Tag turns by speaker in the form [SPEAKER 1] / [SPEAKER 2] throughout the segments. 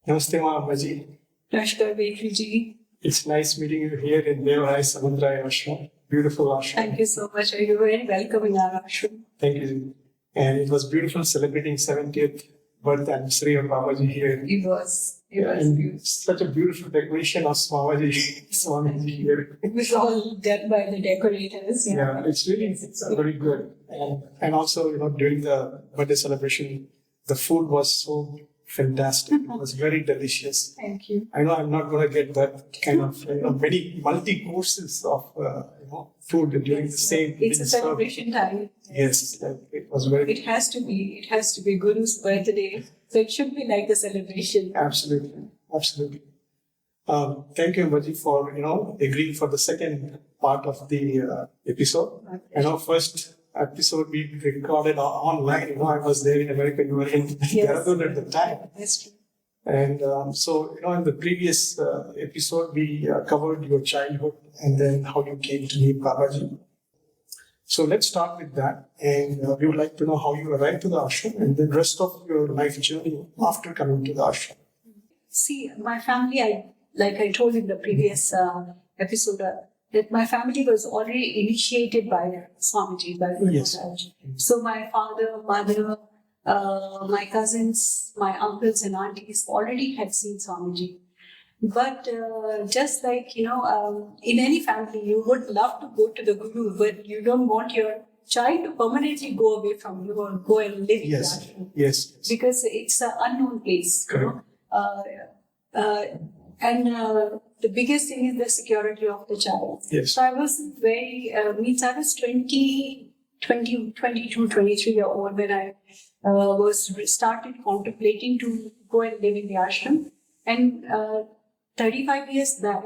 [SPEAKER 1] Namaste, Mahambaji.
[SPEAKER 2] Namaskar, Vekriji.
[SPEAKER 1] It's nice meeting you here in Devrai Samudrai Ashram. Beautiful ashram.
[SPEAKER 2] Thank you so much. You're very welcome in our ashram.
[SPEAKER 1] Thank you. And it was beautiful celebrating 70th birth anniversary of Babaji here.
[SPEAKER 2] It was
[SPEAKER 1] And
[SPEAKER 2] beautiful.
[SPEAKER 1] such a beautiful decoration of Swamiji here.
[SPEAKER 2] It was all done by the decorators.
[SPEAKER 1] Yeah, it's really
[SPEAKER 2] It's
[SPEAKER 1] very good. And also, during the birthday celebration, the food was so fantastic. It was very delicious.
[SPEAKER 2] Thank you.
[SPEAKER 1] I know I'm not going to get that kind of many multi courses of food during the same.
[SPEAKER 2] It's a
[SPEAKER 1] service.
[SPEAKER 2] celebration time.
[SPEAKER 1] Yes, it was very.
[SPEAKER 2] It has to be. It has to be Guru's birthday. So it should be like a celebration.
[SPEAKER 1] Absolutely. Thank you, Ambaji, for agreeing for the second part of the episode.
[SPEAKER 2] Okay.
[SPEAKER 1] First episode we recorded online. I was there in America. You were in
[SPEAKER 2] Yes.
[SPEAKER 1] Dehradun at the time.
[SPEAKER 2] That's true.
[SPEAKER 1] And so, in the previous episode, we covered your childhood and then how you came to meet Babaji. So let's start with that. And we would like to know how you arrived to the ashram and then rest of your life journey after coming to the ashram.
[SPEAKER 2] See, my family, like I told in the previous episode, that my family was already initiated by Swamiji, by Guru
[SPEAKER 1] Yes.
[SPEAKER 2] Maharaj. So my father, mother, my cousins, my uncles and aunties already had seen Swamiji. But just like, in any family, you would love to go to the Guru, but you don't want your child to permanently go away from you or go and live in
[SPEAKER 1] Yes.
[SPEAKER 2] the ashram.
[SPEAKER 1] Yes.
[SPEAKER 2] Because it's an unknown place.
[SPEAKER 1] Correct.
[SPEAKER 2] And the biggest thing is the security of the child.
[SPEAKER 1] Yes.
[SPEAKER 2] So I was I was 22, 23 year old when I started contemplating to go and live in the ashram. And 35 years back,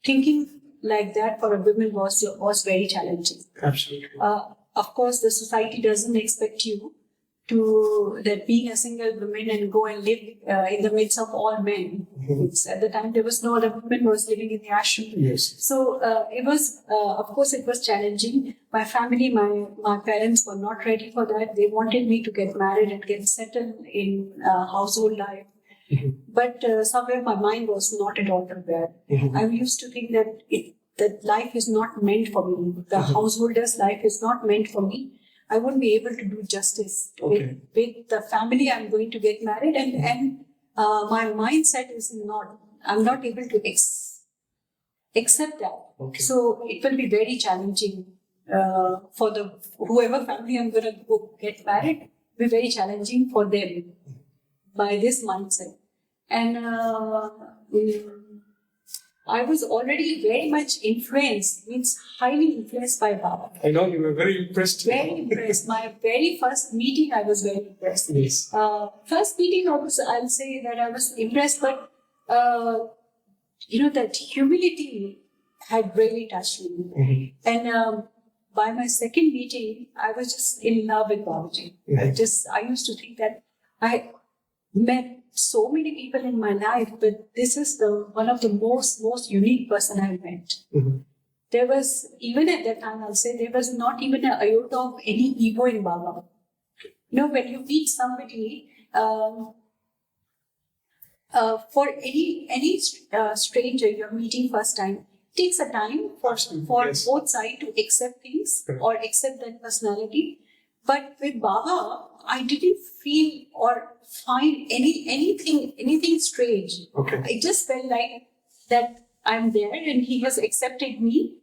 [SPEAKER 2] thinking like that for a woman was very challenging.
[SPEAKER 1] Absolutely.
[SPEAKER 2] Of course, the society doesn't expect you that being a single woman and go and live in the midst of all men. At the time, there was no other woman who was living in the ashram.
[SPEAKER 1] Yes.
[SPEAKER 2] So it was, of course, it was challenging. My family, my parents were not ready for that. They wanted me to get married and get settled in household life. But somewhere my mind was not at all prepared. I used to think that life is not meant for me. The householder's life is not meant for me. I wouldn't be able to do justice with the family I'm going to get married, and my mindset is I'm not able to accept that.
[SPEAKER 1] Okay.
[SPEAKER 2] So it will be very challenging for whoever family I'm going to go get married. Be very challenging for them by this mindset, and I was already very much highly influenced by Baba.
[SPEAKER 1] I know you were very impressed.
[SPEAKER 2] Very impressed. My very first meeting, I was very impressed.
[SPEAKER 1] Yes.
[SPEAKER 2] First meeting, I'll say that I was impressed, but that humility had really touched me. And by my second meeting, I was just in love with Babaji. I used to think that I met so many people in my life, but this is one of the most unique person I met. There was, even at that time, I'll say, there was not even an iota of any ego in Baba. When you meet somebody, for any stranger you're meeting first time, it takes a time for
[SPEAKER 1] Yes.
[SPEAKER 2] both sides to accept things or accept that personality. But with Baba, I didn't feel or find anything strange.
[SPEAKER 1] Okay.
[SPEAKER 2] I just felt like that I'm there and he has accepted me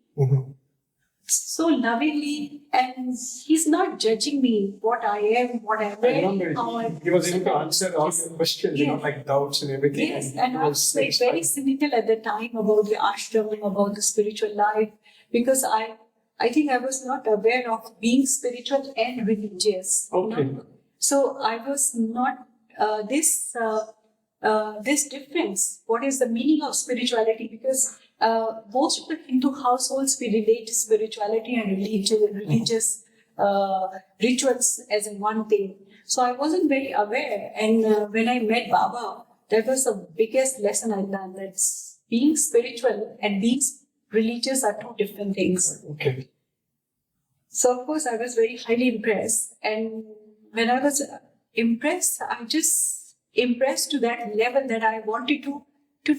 [SPEAKER 2] so lovingly, and he's not judging me what I am, what I
[SPEAKER 1] I
[SPEAKER 2] wear,
[SPEAKER 1] remember
[SPEAKER 2] how I
[SPEAKER 1] he was able to answer all your questions,
[SPEAKER 2] Yes.
[SPEAKER 1] like doubts and everything.
[SPEAKER 2] Yes, and
[SPEAKER 1] he
[SPEAKER 2] I was like very cynical at the time about the ashram, about the spiritual life, because I think I was not aware of being spiritual and religious.
[SPEAKER 1] Okay.
[SPEAKER 2] So I was not this difference. What is the meaning of spirituality? Because most of the Hindu households, we relate spirituality and religious rituals as in one thing. So I wasn't very aware. And when I met Baba, that was the biggest lesson I learned, that being spiritual and being religious are two different things.
[SPEAKER 1] Okay.
[SPEAKER 2] So of course I was very highly impressed. And when I was impressed, I just impressed to that level that I wanted to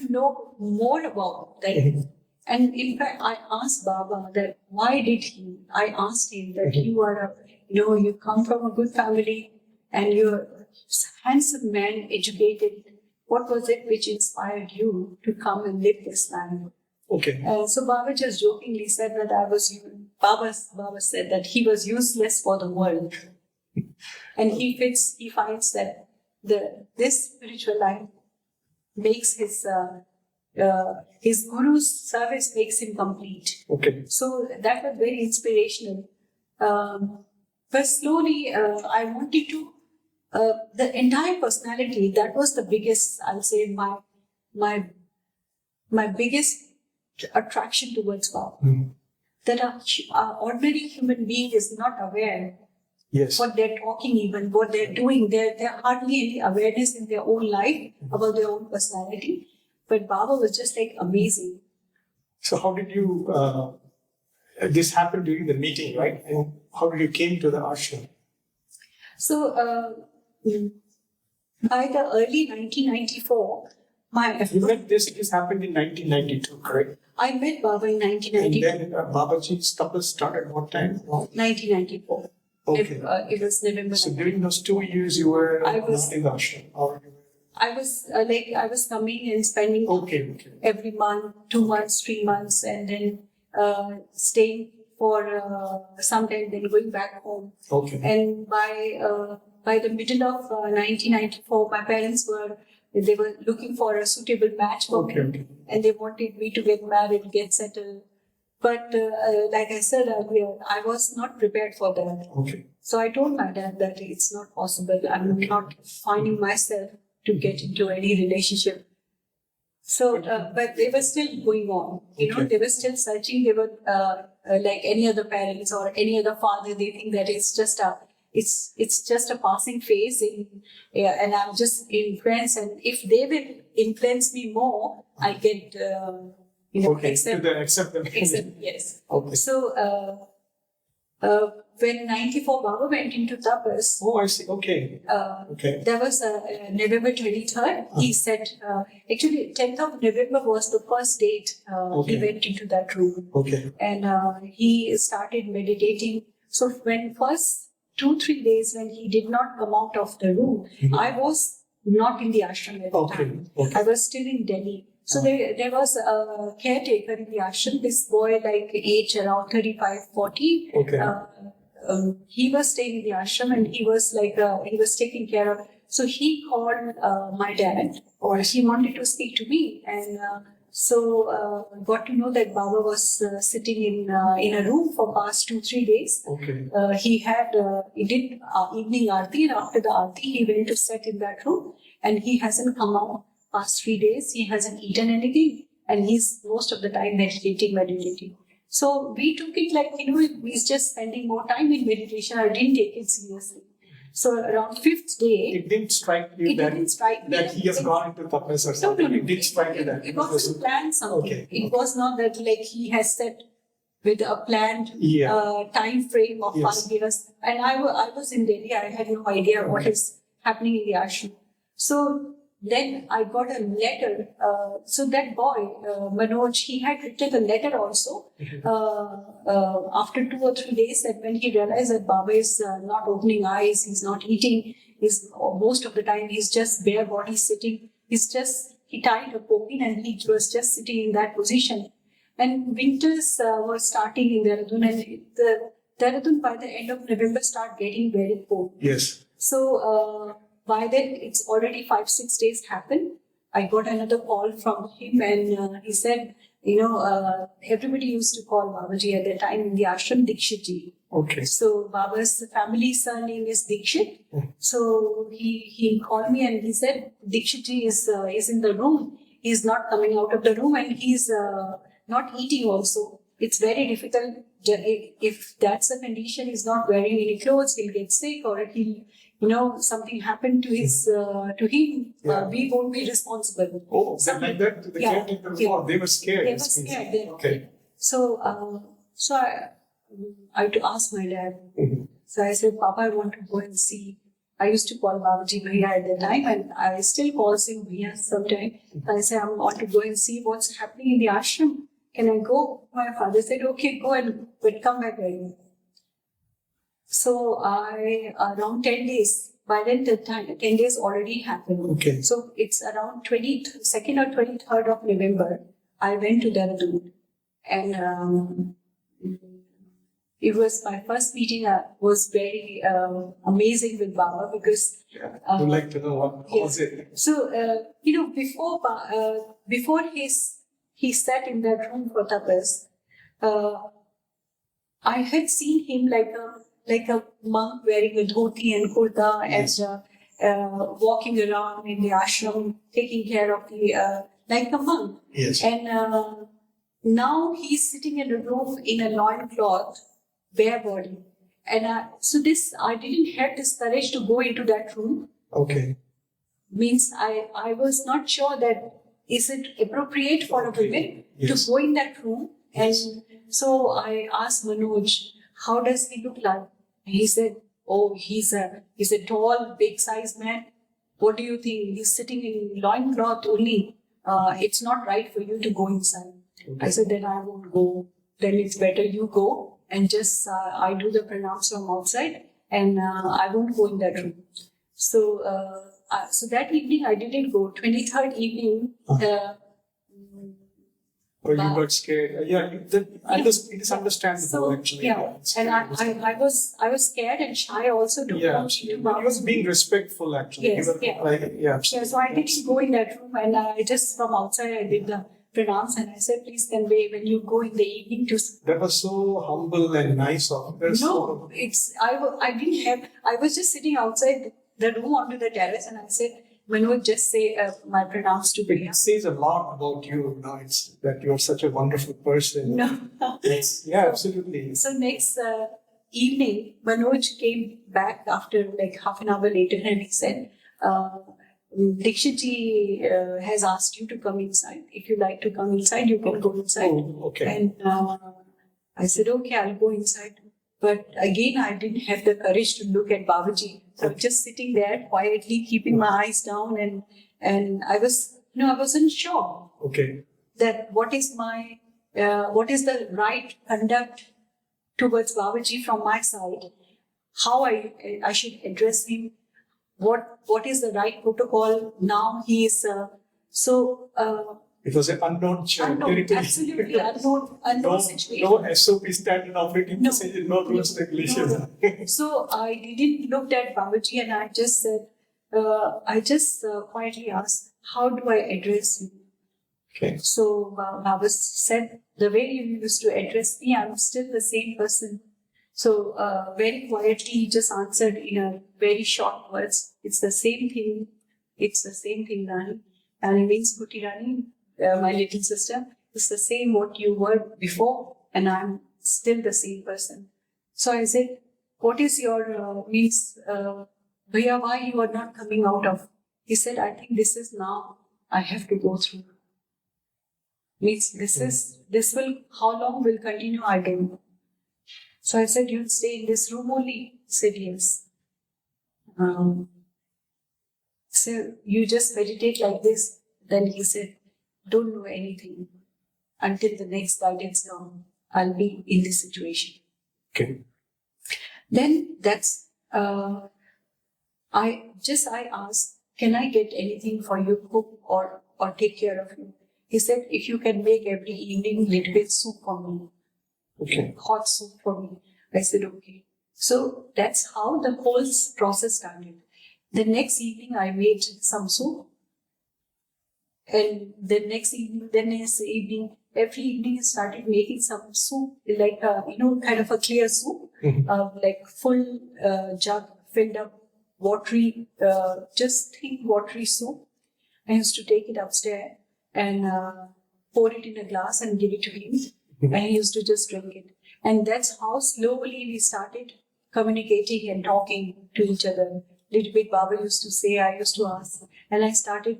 [SPEAKER 2] know more about that. And in fact, I asked Baba that I asked him that you are you come from a good family and you're a handsome man, educated. What was it which inspired you to come and live this life?
[SPEAKER 1] Okay.
[SPEAKER 2] So Baba just jokingly said that Baba said that he was useless for the world. And he finds that this spiritual life makes his guru's service makes him complete.
[SPEAKER 1] Okay.
[SPEAKER 2] So that was very inspirational. But slowly, I wanted to the entire personality. That was the biggest, I'll say, my biggest attraction towards God. That a ordinary human being is not aware.
[SPEAKER 1] Yes.
[SPEAKER 2] What they're talking, even what they're doing, there hardly any awareness in their own life about their own personality. But Baba was just like amazing.
[SPEAKER 1] So how did you? This happened during the meeting, right? And how did you came to the ashram?
[SPEAKER 2] So by the early 1994,
[SPEAKER 1] You met this happened in 1992, correct?
[SPEAKER 2] I met Baba in 1992.
[SPEAKER 1] And then Babaji's tapas started what time?
[SPEAKER 2] 1994.
[SPEAKER 1] Okay.
[SPEAKER 2] It was November.
[SPEAKER 1] So during those 2 years, you were
[SPEAKER 2] I was-
[SPEAKER 1] not in the ashram, or you were...
[SPEAKER 2] I was coming and spending
[SPEAKER 1] Okay.
[SPEAKER 2] every month, 2 months, 3 months, and then staying for some time, then going back home.
[SPEAKER 1] Okay.
[SPEAKER 2] And by the middle of 1994, my parents were looking for a suitable match for me,
[SPEAKER 1] Okay.
[SPEAKER 2] and they wanted me to get married, get settled. But like I said earlier, I was not prepared for that.
[SPEAKER 1] Okay.
[SPEAKER 2] So I told my dad that it's not possible. I'm not finding myself to get into any relationship. So, but they were still going on.
[SPEAKER 1] Okay.
[SPEAKER 2] They were still searching. They were like any other parents or any other father. They think that it's just a passing phase, and I'm just influenced. And if they will influence me more, I get
[SPEAKER 1] Okay.
[SPEAKER 2] accept.
[SPEAKER 1] Accept them.
[SPEAKER 2] Yes.
[SPEAKER 1] Okay.
[SPEAKER 2] So when 94 Baba went into tapas,
[SPEAKER 1] Oh, I see. Okay. Okay.
[SPEAKER 2] there was November 23rd. He said, actually 10th of November was the first date he went into that room.
[SPEAKER 1] Okay.
[SPEAKER 2] And he started meditating. So when first 2-3 days when he did not come out of the room, I was not in the ashram at the time.
[SPEAKER 1] Okay.
[SPEAKER 2] I was still in Delhi. So there was a caretaker in the ashram, this boy like age around 35-40.
[SPEAKER 1] Okay.
[SPEAKER 2] He was staying in the ashram and he was taking care of. So he called my dad, or he wanted to speak to me, and so got to know that Baba was sitting in a room for past 2-3 days.
[SPEAKER 1] Okay.
[SPEAKER 2] He did evening aarti, and after the aarti he went to sit in that room, and he hasn't come out past 3 days. He hasn't eaten anything, and he's most of the time meditating. So we took it like, he's just spending more time in meditation. I didn't take it seriously. So around 5th day,
[SPEAKER 1] It didn't strike you that he has gone into tapas or something. It did strike you that
[SPEAKER 2] it wasn't planned something.
[SPEAKER 1] Okay.
[SPEAKER 2] It was not that like he has set with a planned time frame of 5 years. And I was in Delhi. I had no idea what is happening in the ashram. So then I got a letter. So that boy, Manoj, he had written a letter also after 2 or 3 days, that when he realized that Baba is not opening eyes, he's not eating, most of the time he's just bare body sitting. He tied a coffin and he was just sitting in that position. And winters were starting in Dehradun, and the Dehradun by the end of November start getting very cold.
[SPEAKER 1] Yes.
[SPEAKER 2] So by then, it's already 5-6 days happened. I got another call from him, and he said, everybody used to call Babaji at that time in the ashram Dikshitji.
[SPEAKER 1] Okay.
[SPEAKER 2] So Baba's family surname is Dikshit. So he called me and he said, Dikshitji is in the room. He's not coming out of the room, and he's not eating also. It's very difficult. If that's the condition, he's not wearing any clothes, he'll get sick, or he'll, something happened to him, we won't be responsible.
[SPEAKER 1] Oh, like that? The caretaker, they were scared.
[SPEAKER 2] They were scared.
[SPEAKER 1] Okay.
[SPEAKER 2] So I had to ask my dad. So I said, Papa, I want to go and see. I used to call Babaji Bhaiya at the time, and I still calls him Bhaiya sometimes. I say, I want to go and see what's happening in the ashram. Can I go? My father said, okay, go and but come back early. So around 10 days, by then the time, 10 days already happened.
[SPEAKER 1] Okay.
[SPEAKER 2] So it's around 22nd or 23rd of November, I went to Dehradun. And it was my first meeting, was very amazing with Baba because...
[SPEAKER 1] I would like to know what was it?
[SPEAKER 2] So, before he sat in that room for tapas, I had seen him like a monk wearing a dhoti and kurta and walking around in the ashram, taking care of the like a monk.
[SPEAKER 1] Yes.
[SPEAKER 2] And now he's sitting in a room in a loincloth, bare body. And I didn't have this courage to go into that room.
[SPEAKER 1] Okay.
[SPEAKER 2] Means I was not sure that is it appropriate for a woman
[SPEAKER 1] Yes.
[SPEAKER 2] to go in that room.
[SPEAKER 1] Yes.
[SPEAKER 2] And so I asked Manoj, how does he look like? And he said, oh, he's a tall, big sized man. What do you think? He's sitting in loincloth only. It's not right for you to go inside.
[SPEAKER 1] Okay.
[SPEAKER 2] I said, then I won't go. Then it's better you go and just I do the pranams from outside and I won't go in that room. So that evening I didn't go. 23rd evening,
[SPEAKER 1] Or you got scared. It is understandable
[SPEAKER 2] so
[SPEAKER 1] actually. It's
[SPEAKER 2] and
[SPEAKER 1] very
[SPEAKER 2] I was scared and shy also to
[SPEAKER 1] Yeah,
[SPEAKER 2] go
[SPEAKER 1] absolutely.
[SPEAKER 2] into
[SPEAKER 1] But he was being respectful actually.
[SPEAKER 2] Yes,
[SPEAKER 1] He was
[SPEAKER 2] yeah.
[SPEAKER 1] yeah.
[SPEAKER 2] Yeah, so I didn't go in that room and I just from outside I did the pranams and I said, please convey when you go in the evening to...
[SPEAKER 1] That was so humble and nice of him.
[SPEAKER 2] No, I didn't have, I was just sitting outside the room onto the terrace and I said, Manoj, just say my pranams to Bhaiya.
[SPEAKER 1] It says a lot about you. It's that you're such a wonderful person.
[SPEAKER 2] No.
[SPEAKER 1] Yeah, absolutely.
[SPEAKER 2] So next evening, Manoj came back after like half an hour later and he said, Dikshit ji has asked you to come inside. If you like to come inside, you can go inside.
[SPEAKER 1] Oh, okay.
[SPEAKER 2] And I said, okay, I'll go inside. But again, I didn't have the courage to look at Babaji. So just sitting there quietly, keeping my eyes down, and I was, I wasn't sure
[SPEAKER 1] Okay.
[SPEAKER 2] that what is the right conduct towards Babaji from my side, how I should address him, what is the right protocol. Now he is
[SPEAKER 1] It was an unknown
[SPEAKER 2] unknown, absolutely unknown situation.
[SPEAKER 1] No SOP standard operating
[SPEAKER 2] No.
[SPEAKER 1] procedure, no rules, regulations.
[SPEAKER 2] No. So I didn't look at Babaji and I just said, quietly asked, how do I address you?
[SPEAKER 1] Okay.
[SPEAKER 2] So Baba said, the way you used to address me, I'm still the same person. So very quietly, he just answered in a very short words, it's the same thing, Rani. And it means Kuti Rani, my little sister, it's the same what you were before, and I'm still the same person. So I said, what is your Bhaiya, why you are not coming out of? He said, I think this is now I have to go through. Means this will, how long will continue, I don't know. So I said, you'll stay in this room only? He said, yes. So you just meditate like this? Then he said, don't know anything. Until the next guidance comes, I'll be in this situation.
[SPEAKER 1] Okay.
[SPEAKER 2] Then that's, I asked, can I get anything for you, cook or take care of you? He said, if you can make every evening little bit soup for me.
[SPEAKER 1] Okay.
[SPEAKER 2] Hot soup for me. I said, okay. So that's how the whole process started. The next evening, I made some soup. And the next evening, every evening I started making some soup, like, kind of a clear soup, like full jug filled up, watery, just thick watery soup. I used to take it upstairs and pour it in a glass and give it to him. And he used to just drink it. And that's how slowly we started communicating and talking to each other. Little bit Baba used to say, I used to ask. And I started,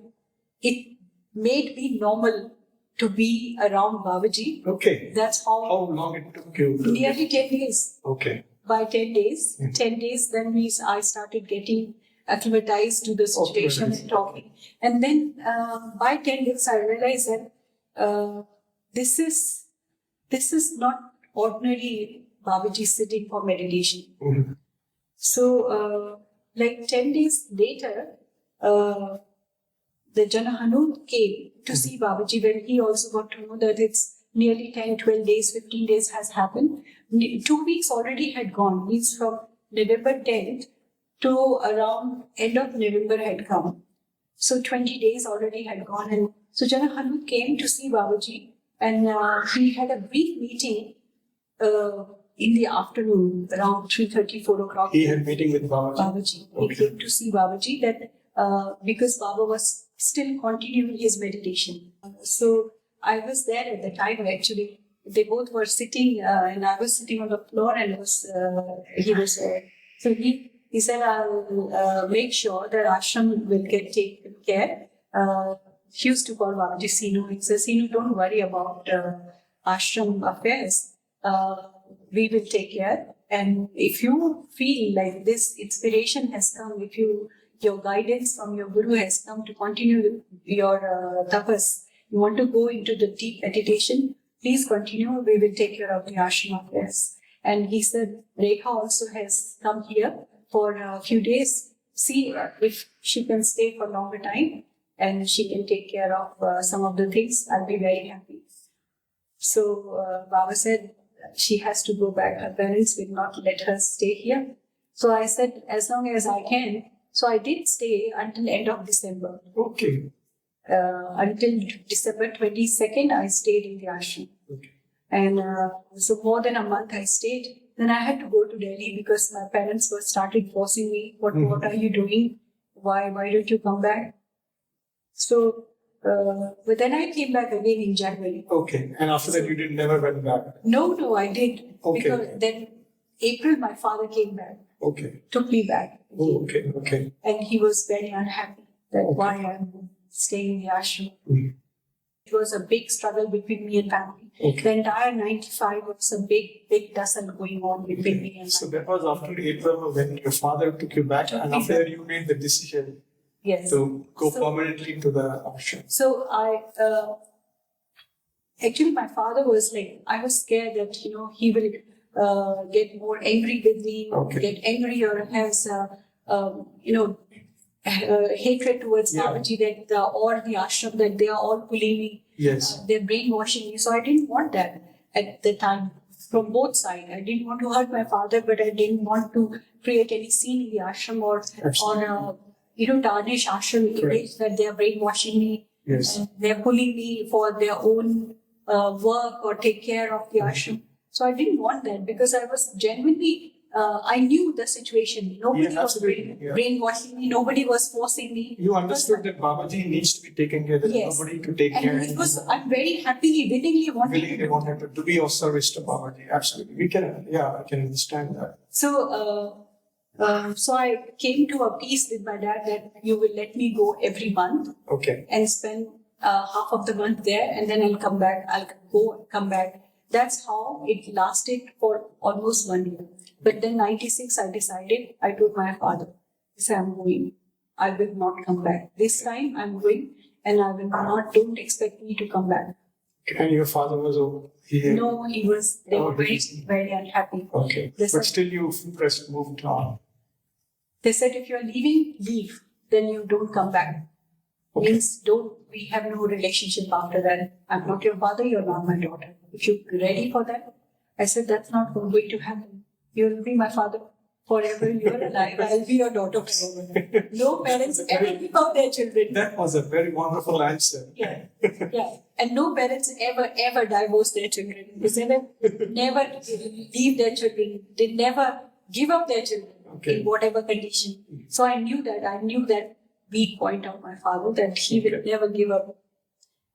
[SPEAKER 2] it made me normal to be around Babaji.
[SPEAKER 1] Okay.
[SPEAKER 2] That's how
[SPEAKER 1] long it took you?
[SPEAKER 2] Nearly 10 days.
[SPEAKER 1] Okay.
[SPEAKER 2] By 10 days, 10 days, then I started getting acclimatized to the situation and talking. And then by 10 days, I realized that this is not ordinary Babaji sitting for meditation.
[SPEAKER 1] Mm-hmm.
[SPEAKER 2] So, like 10 days later, the Jana Hanud came to see Babaji when he also got to know that it's nearly 10, 12 days, 15 days has happened. 2 weeks already had gone, means from November 10th to around end of November had come. So 20 days already had gone. And so Jana Hanud came to see Babaji and he had a brief meeting in the afternoon around 3:30, 4 o'clock.
[SPEAKER 1] He had meeting with Babaji.
[SPEAKER 2] Babaji.
[SPEAKER 1] Okay.
[SPEAKER 2] He came to see Babaji that because Baba was still continuing his meditation. So I was there at the time actually. They both were sitting and I was sitting on the floor and he was so he said, I'll make sure that ashram will get taken care. He used to call Babaji Sinu. He says, Sinu, don't worry about ashram affairs. We will take care. And if you feel like this inspiration has come, if your guidance from your guru has come to continue your tapas, you want to go into the deep meditation, please continue. We will take care of the ashram affairs. And he said, Rekha also has come here for a few days. See if she can stay for a longer time and she can take care of some of the things. I'll be very happy. So Baba said she has to go back. Her parents will not let her stay here. So I said, as long as I can. So I did stay until end of December.
[SPEAKER 1] Okay.
[SPEAKER 2] Until December 22nd, I stayed in the ashram.
[SPEAKER 1] Okay.
[SPEAKER 2] And so more than a month I stayed. Then I had to go to Delhi because my parents were started forcing me. What are you doing? Why don't you come back? So, but then I came back again in January.
[SPEAKER 1] Okay. And after that, you never went back?
[SPEAKER 2] No, I did.
[SPEAKER 1] Okay.
[SPEAKER 2] Because then April, my father came back.
[SPEAKER 1] Okay.
[SPEAKER 2] Took me back.
[SPEAKER 1] Oh, okay. Okay.
[SPEAKER 2] And he was very unhappy that
[SPEAKER 1] Okay.
[SPEAKER 2] why I'm staying in the ashram.
[SPEAKER 1] Mhm.
[SPEAKER 2] It was a big struggle between me and family.
[SPEAKER 1] Okay.
[SPEAKER 2] The entire 95 was a big tussle going on between me and
[SPEAKER 1] So
[SPEAKER 2] my
[SPEAKER 1] that was after April when your father took you back, and
[SPEAKER 2] me
[SPEAKER 1] after
[SPEAKER 2] back.
[SPEAKER 1] that you made the decision
[SPEAKER 2] Yes.
[SPEAKER 1] to go
[SPEAKER 2] So-
[SPEAKER 1] permanently to the ashram.
[SPEAKER 2] So actually my father was like, I was scared that, he will get more angry with me,
[SPEAKER 1] Okay.
[SPEAKER 2] get angry or has, hatred towards
[SPEAKER 1] Yeah.
[SPEAKER 2] Babaji that or the ashram that they are all pulling me.
[SPEAKER 1] Yes.
[SPEAKER 2] They're brainwashing me. So I didn't want that at the time from both sides. I didn't want to hurt my father, but I didn't want to create any scene in the ashram or tarnish ashram image that they are brainwashing me.
[SPEAKER 1] Yes.
[SPEAKER 2] And they're pulling me for their own work or take care of the ashram. So I didn't want that because I was genuinely, I knew the situation. Nobody
[SPEAKER 1] Yeah,
[SPEAKER 2] was
[SPEAKER 1] absolutely, yeah.
[SPEAKER 2] brainwashing me. Nobody was forcing me.
[SPEAKER 1] You understood that Babaji needs to be taken care of. There's
[SPEAKER 2] Yes.
[SPEAKER 1] nobody to take care
[SPEAKER 2] And it was, I'm very happily, willingly wanted to
[SPEAKER 1] Really
[SPEAKER 2] do
[SPEAKER 1] wanted to be of service to Babaji. Absolutely. I can understand that.
[SPEAKER 2] So, so I came to a peace with my dad that you will let me go every month
[SPEAKER 1] Okay.
[SPEAKER 2] and spend half of the month there, and then I'll come back. I'll go and come back. That's how it lasted for almost 1 year. But then 96, I decided. I told my father, I said, I'm going. I will not come back. This time I'm going, and I will not. Don't expect me to come back.
[SPEAKER 1] And your father was over here?
[SPEAKER 2] No, he was. They
[SPEAKER 1] Oh,
[SPEAKER 2] were very,
[SPEAKER 1] he-
[SPEAKER 2] very unhappy.
[SPEAKER 1] Okay.
[SPEAKER 2] They
[SPEAKER 1] But
[SPEAKER 2] said-
[SPEAKER 1] still you pressed moved on.
[SPEAKER 2] They said, if you're leaving, leave. Then you don't come back.
[SPEAKER 1] Okay.
[SPEAKER 2] Means we have no relationship after that. I'm not your father, you're not my daughter. If you're ready for that, I said, that's not going to happen. You'll be my father forever. You're alive. I'll be your daughter forever. No parents ever give up their children.
[SPEAKER 1] That was a very wonderful answer.
[SPEAKER 2] Yeah, yeah. And no parents ever divorce their children. They never leave their children. They never give up their children
[SPEAKER 1] Okay.
[SPEAKER 2] in whatever condition. So I knew that weak point of my father, that he will
[SPEAKER 1] Okay.
[SPEAKER 2] never give up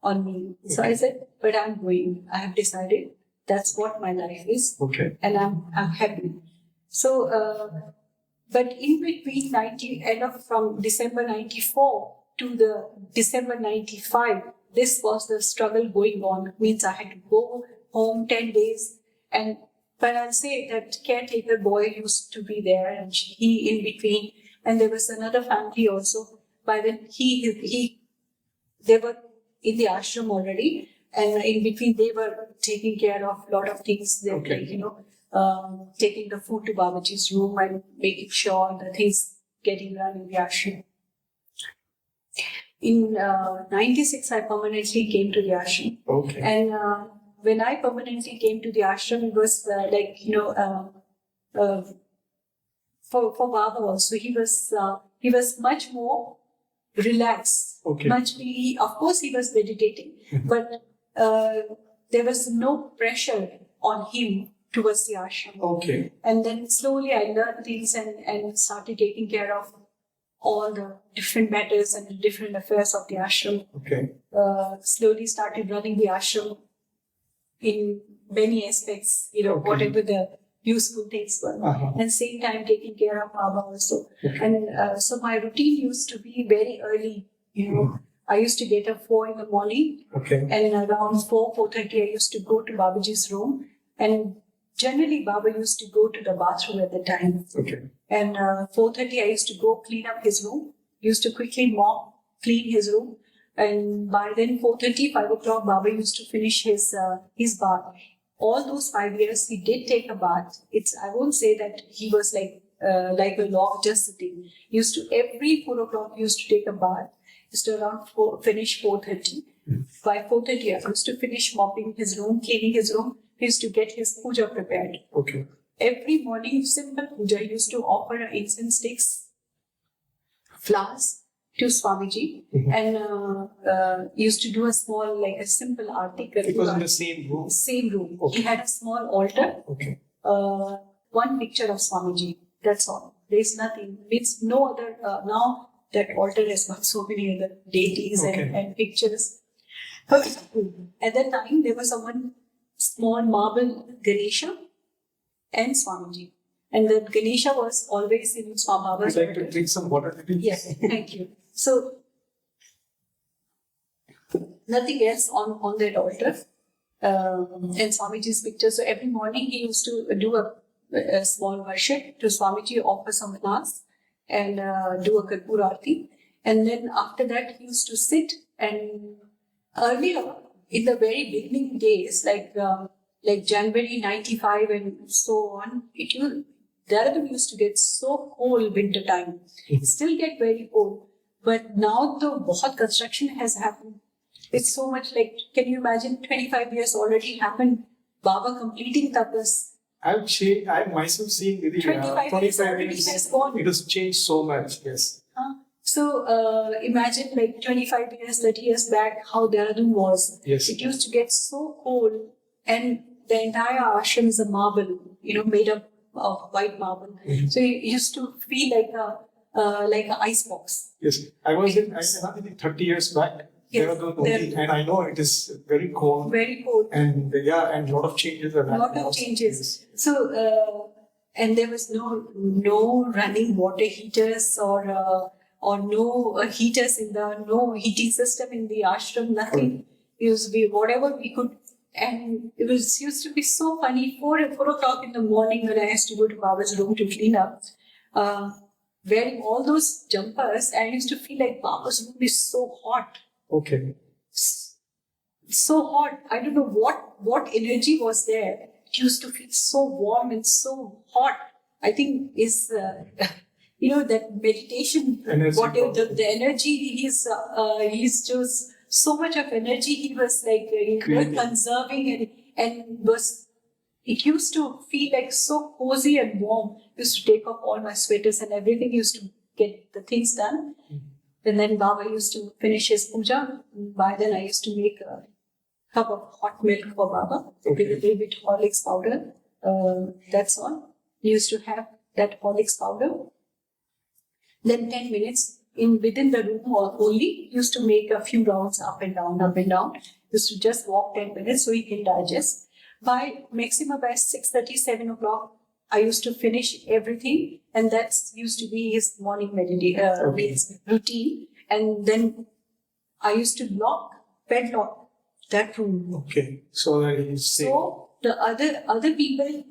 [SPEAKER 2] on me. So I said, but I'm going. I have decided that's what my life is,
[SPEAKER 1] Okay.
[SPEAKER 2] and I'm happy. So, but in between from December 94 to the December 95, this was the struggle going on. Means I had to go home 10 days, but I'll say that caretaker boy used to be there, and he in between and there was another family also. By then, they were in the ashram already, and in between they were taking care of a lot of things. They were,
[SPEAKER 1] Okay.
[SPEAKER 2] taking the food to Babaji's room and making sure the things getting done in the ashram. In 96, I permanently came to the ashram.
[SPEAKER 1] Okay.
[SPEAKER 2] And when I permanently came to the ashram, it was for Baba also. He was much more relaxed.
[SPEAKER 1] Okay.
[SPEAKER 2] Of course, he was meditating, but there was no pressure on him towards the ashram.
[SPEAKER 1] Okay.
[SPEAKER 2] And then slowly I learned things and started taking care of all the different matters and the different affairs of the ashram.
[SPEAKER 1] Okay.
[SPEAKER 2] Slowly started running the ashram in many aspects,
[SPEAKER 1] Okay.
[SPEAKER 2] whatever the useful things were.
[SPEAKER 1] Uh-huh.
[SPEAKER 2] And same time taking care of Baba also.
[SPEAKER 1] Okay.
[SPEAKER 2] And so my routine used to be very early, I used to get up 4 in the morning,
[SPEAKER 1] Okay.
[SPEAKER 2] and around 4:30 I used to go to Babaji's room. And generally Baba used to go to the bathroom at the time.
[SPEAKER 1] Okay.
[SPEAKER 2] And 4:30 I used to go clean up his room, used to quickly mop, clean his room. And by then 4:30, 5 o'clock, Baba used to finish his bath. All those 5 years, he did take a bath. I won't say that he was like a log just sitting. Every 4 o'clock, he used to take a bath. Used to finish 4:30. By 4:30, I used to finish mopping his room, cleaning his room. He used to get his puja prepared.
[SPEAKER 1] Okay.
[SPEAKER 2] Every morning, simple puja, he used to offer incense sticks, flowers to Swamiji, and used to do a simple arti.
[SPEAKER 1] It was in the same room.
[SPEAKER 2] Same room.
[SPEAKER 1] Okay.
[SPEAKER 2] He had a small altar,
[SPEAKER 1] Okay.
[SPEAKER 2] one picture of Swamiji. That's all. There's nothing. It's no other. Now that altar has got so many other deities
[SPEAKER 1] Okay.
[SPEAKER 2] and pictures. At that time, there was one small marble Ganesha and Swamiji. And the Ganesha was always in
[SPEAKER 1] Would
[SPEAKER 2] Swamababa's
[SPEAKER 1] you like to drink some water?
[SPEAKER 2] Yes, thank you. So, nothing else on that altar. And Swamiji's picture. So, every morning he used to do a small worship to Swamiji, offer some flowers, and do a Karpur Aarti. And then after that, he used to sit. And earlier, in the very beginning days, like January 95 and so on, Dehradun used to get so cold winter time. It still get very cold. But now the bahut construction has happened. It's so much like, can you imagine 25 years already happened, Baba completing tapas.
[SPEAKER 1] I've myself seen within
[SPEAKER 2] 25 years already has gone.
[SPEAKER 1] It has changed so much, yes.
[SPEAKER 2] So imagine like 25 years, 30 years back, how Dehradun was.
[SPEAKER 1] Yes.
[SPEAKER 2] It used to get so cold, and the entire ashram is a marble, made up of white marble.
[SPEAKER 1] Mm-hmm.
[SPEAKER 2] So it used to feel like an ice box.
[SPEAKER 1] Yes. I think 30 years back.
[SPEAKER 2] Yes,
[SPEAKER 1] Dehradun only, and I know it is very cold.
[SPEAKER 2] Very cold.
[SPEAKER 1] And a lot of changes are happening.
[SPEAKER 2] Lot of changes. So and there was no running water heaters or no heaters no heating system in the ashram. Nothing. Whatever we could. And it used to be so funny. 4 o'clock in the morning when I used to go to Baba's room to clean up, wearing all those jumpers, I used to feel like Baba's room is so hot.
[SPEAKER 1] Okay.
[SPEAKER 2] So hot. I don't know what energy was there. It used to feel so warm and so hot. I think is that meditation.
[SPEAKER 1] Energy.
[SPEAKER 2] The energy he's just so much of energy he was like conserving and was. It used to feel like so cozy and warm. Used to take off all my sweaters and everything. Used to get the things done. Mm-hmm. And then Baba used to finish his puja. By then I used to make a cup of hot milk for Baba with a little bit Horlicks powder. That's all. He used to have that Horlicks powder. Then 10 minutes within the room only, used to make a few rounds up and down. Used to just walk 10 minutes so he can digest. By 6:30, 7 o'clock, I used to finish everything, and that used to be his morning routine. And then I used to padlock that room.
[SPEAKER 1] Okay, so that he's safe.
[SPEAKER 2] So the other people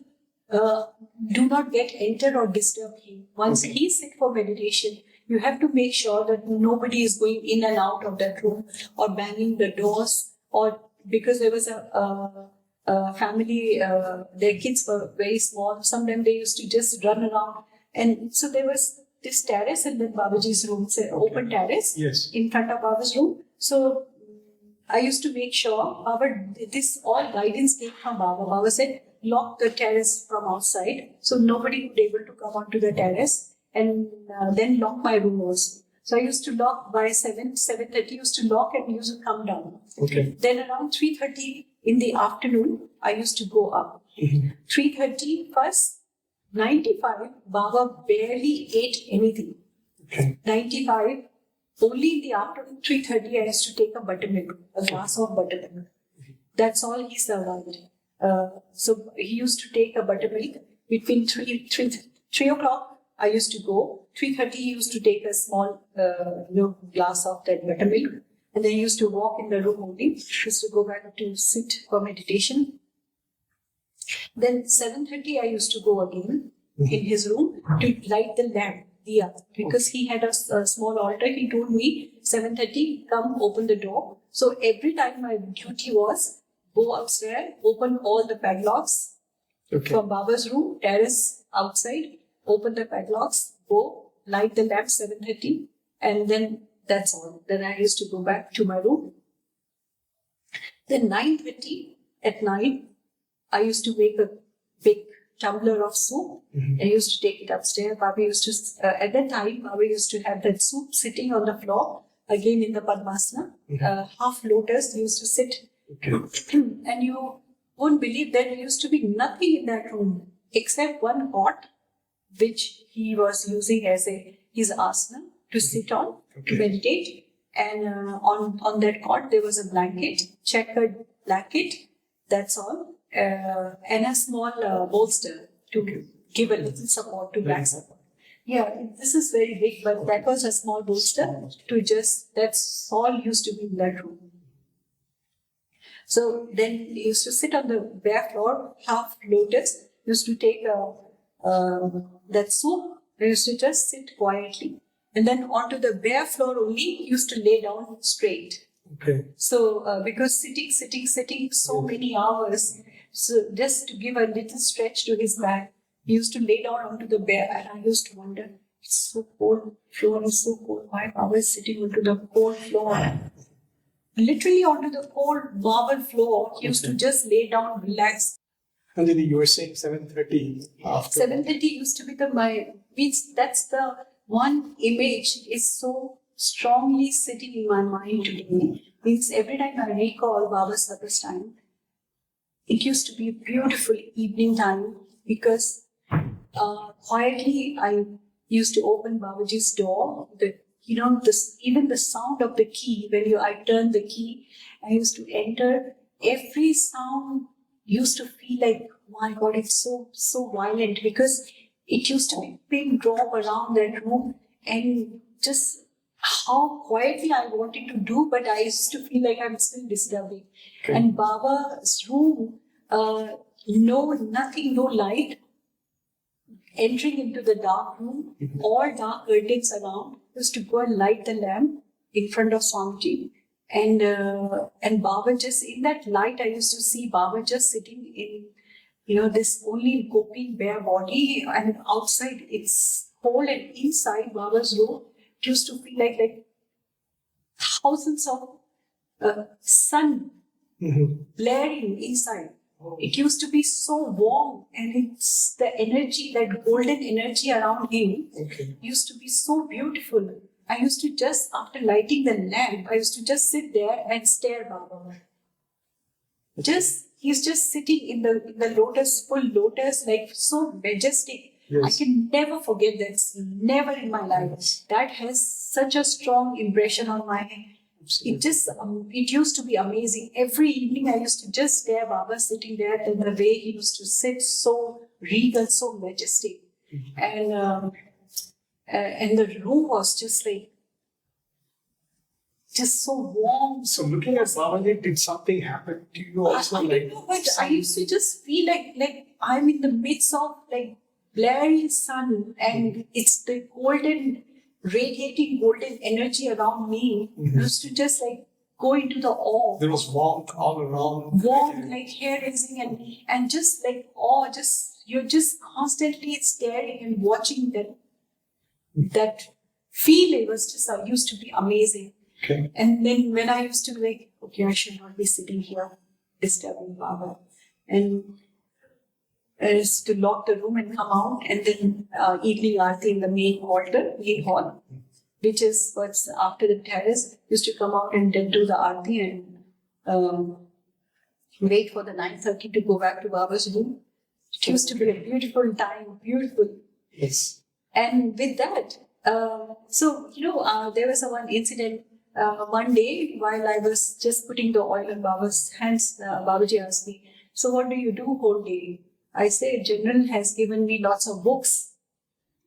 [SPEAKER 2] do not get enter or disturb him. Once he sit for meditation, you have to make sure that nobody is going in and out of that room or banging the doors, or because there was a family, their kids were very small. Sometimes they used to just run around, and so there was this terrace and then Babaji's room, it's an open terrace in front of Baba's room. So I used to make sure this all guidance came from Baba. Baba said, lock the terrace from outside, so nobody would be able to come onto the terrace, and then lock my room also. So I used to lock by 7:30 used to lock and used to come down.
[SPEAKER 1] Okay.
[SPEAKER 2] Then around 3:30 in the afternoon, I used to go up. 3:30 first, 95, Baba barely ate anything.
[SPEAKER 1] Okay.
[SPEAKER 2] 95, only in the afternoon, 3:30, I used to take a buttermilk, a glass of buttermilk. That's all he survived. So he used to take a buttermilk between 3 o'clock. I used to go. 3:30, he used to take a small glass of that buttermilk. And then he used to walk in the room only. He used to go back to sit for meditation. Then 7:30, I used to go again in his room to light the lamp, diya, because he had a small altar. He told me 7:30, come open the door. So every time my duty was go upstairs, open all the padlocks from Baba's room, terrace outside, open the padlocks, go light the lamp 7:30, and then that's all. Then I used to go back to my room. Then 9:30 at night, I used to make a big tumbler of soup. I used to take it upstairs. Baba used to, at that time, Baba used to have that soup sitting on the floor, again in the Padmasana, half lotus. He used to sit. And you won't believe there used to be nothing in that room except one cot, which he was using as his asana to sit on, to meditate. And on that cot, there was a blanket, checkered blanket, that's all. And a small bolster to give a little support to back support. Yeah, this is very big, but that was a small bolster to just, that's all used to be in that room. So then he used to sit on the bare floor, half lotus, used to take that soup, he used to just sit quietly. And then onto the bare floor only, he used to lay down straight.
[SPEAKER 1] Okay.
[SPEAKER 2] So because sitting so many hours, so just to give a little stretch to his back, he used to lay down onto the bare, and I used to wonder, it's so cold, floor is so cold, why Baba is sitting onto the cold floor? Literally onto the cold marble floor, he used to just lay down, relax.
[SPEAKER 1] Anjali, you were saying 7:30 after.
[SPEAKER 2] 7:30 used to be means that's the one image is so strongly sitting in my mind today. Means every time I recall Baba's Sabbath time, it used to be a beautiful evening time because quietly I used to open Babaji's door. Even the sound of the key, when I turned the key, I used to enter. Every sound used to feel like, my God, it's so violent, because it used to be pin drop around that room, and just how quietly I wanted to do, but I used to feel like I'm still disturbing. Okay. And Baba's room, no light, entering into the dark room, all dark curtains around, used to go and light the lamp in front of Swamiji. And Baba just, in that light, I used to see Baba just sitting in, this only gopi bare body, and outside it's cold, and inside Baba's room, it used to feel like thousands of sun blaring inside. It used to be so warm, and it's the energy, that golden energy around him, used to be so beautiful. I used to just, after lighting the lamp, I used to just sit there and stare Baba. He's just sitting in the lotus, full lotus, like so majestic. Yes. I can never forget that scene, never in my life. That has such a strong impression on my head. It used to be amazing. Every evening I used to just stare Baba sitting there, and the way he used to sit, so regal, so majestic. And the room was just like, just so warm.
[SPEAKER 1] So looking at Babaji, did something happen to you also?
[SPEAKER 2] I don't know, but I used to just feel like I'm in the midst of like blaring sun, and it's the golden, radiating golden energy around me. I used to just like go into the awe.
[SPEAKER 1] There was warmth all around.
[SPEAKER 2] Warm, like hair raising, and just like awe, just you're just constantly staring and watching that feel. It was just used to be amazing.
[SPEAKER 1] Okay.
[SPEAKER 2] And then when I used to be like, okay, I should not be sitting here disturbing Baba, and I used to lock the room and come out, and then evening aarti in the main hall, which is what's after the terrace. Used to come out and then do the aarti and wait for the 9:30 to go back to Baba's room. It used to be a beautiful time, beautiful.
[SPEAKER 1] Yes.
[SPEAKER 2] And with that, there was one incident. One day, while I was just putting the oil on Baba's hands, Babaji asked me, "So what do you do whole day?" I said, "General has given me lots of books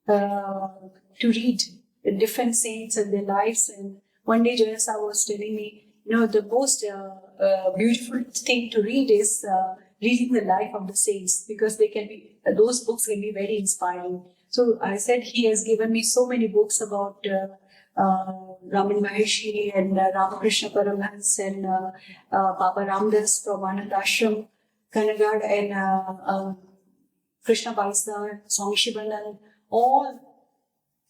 [SPEAKER 2] to read, the different saints and their lives." And one day, Janasa was telling me, the most beautiful thing to read is reading the life of the saints, because those books can be very inspiring. So I said, he has given me so many books about Raman Maharshi and Ramakrishna Paramhans and Baba Ramdas from Anand Ashram, Kanagad, and Krishna Baisa, Swami Shivanand, all.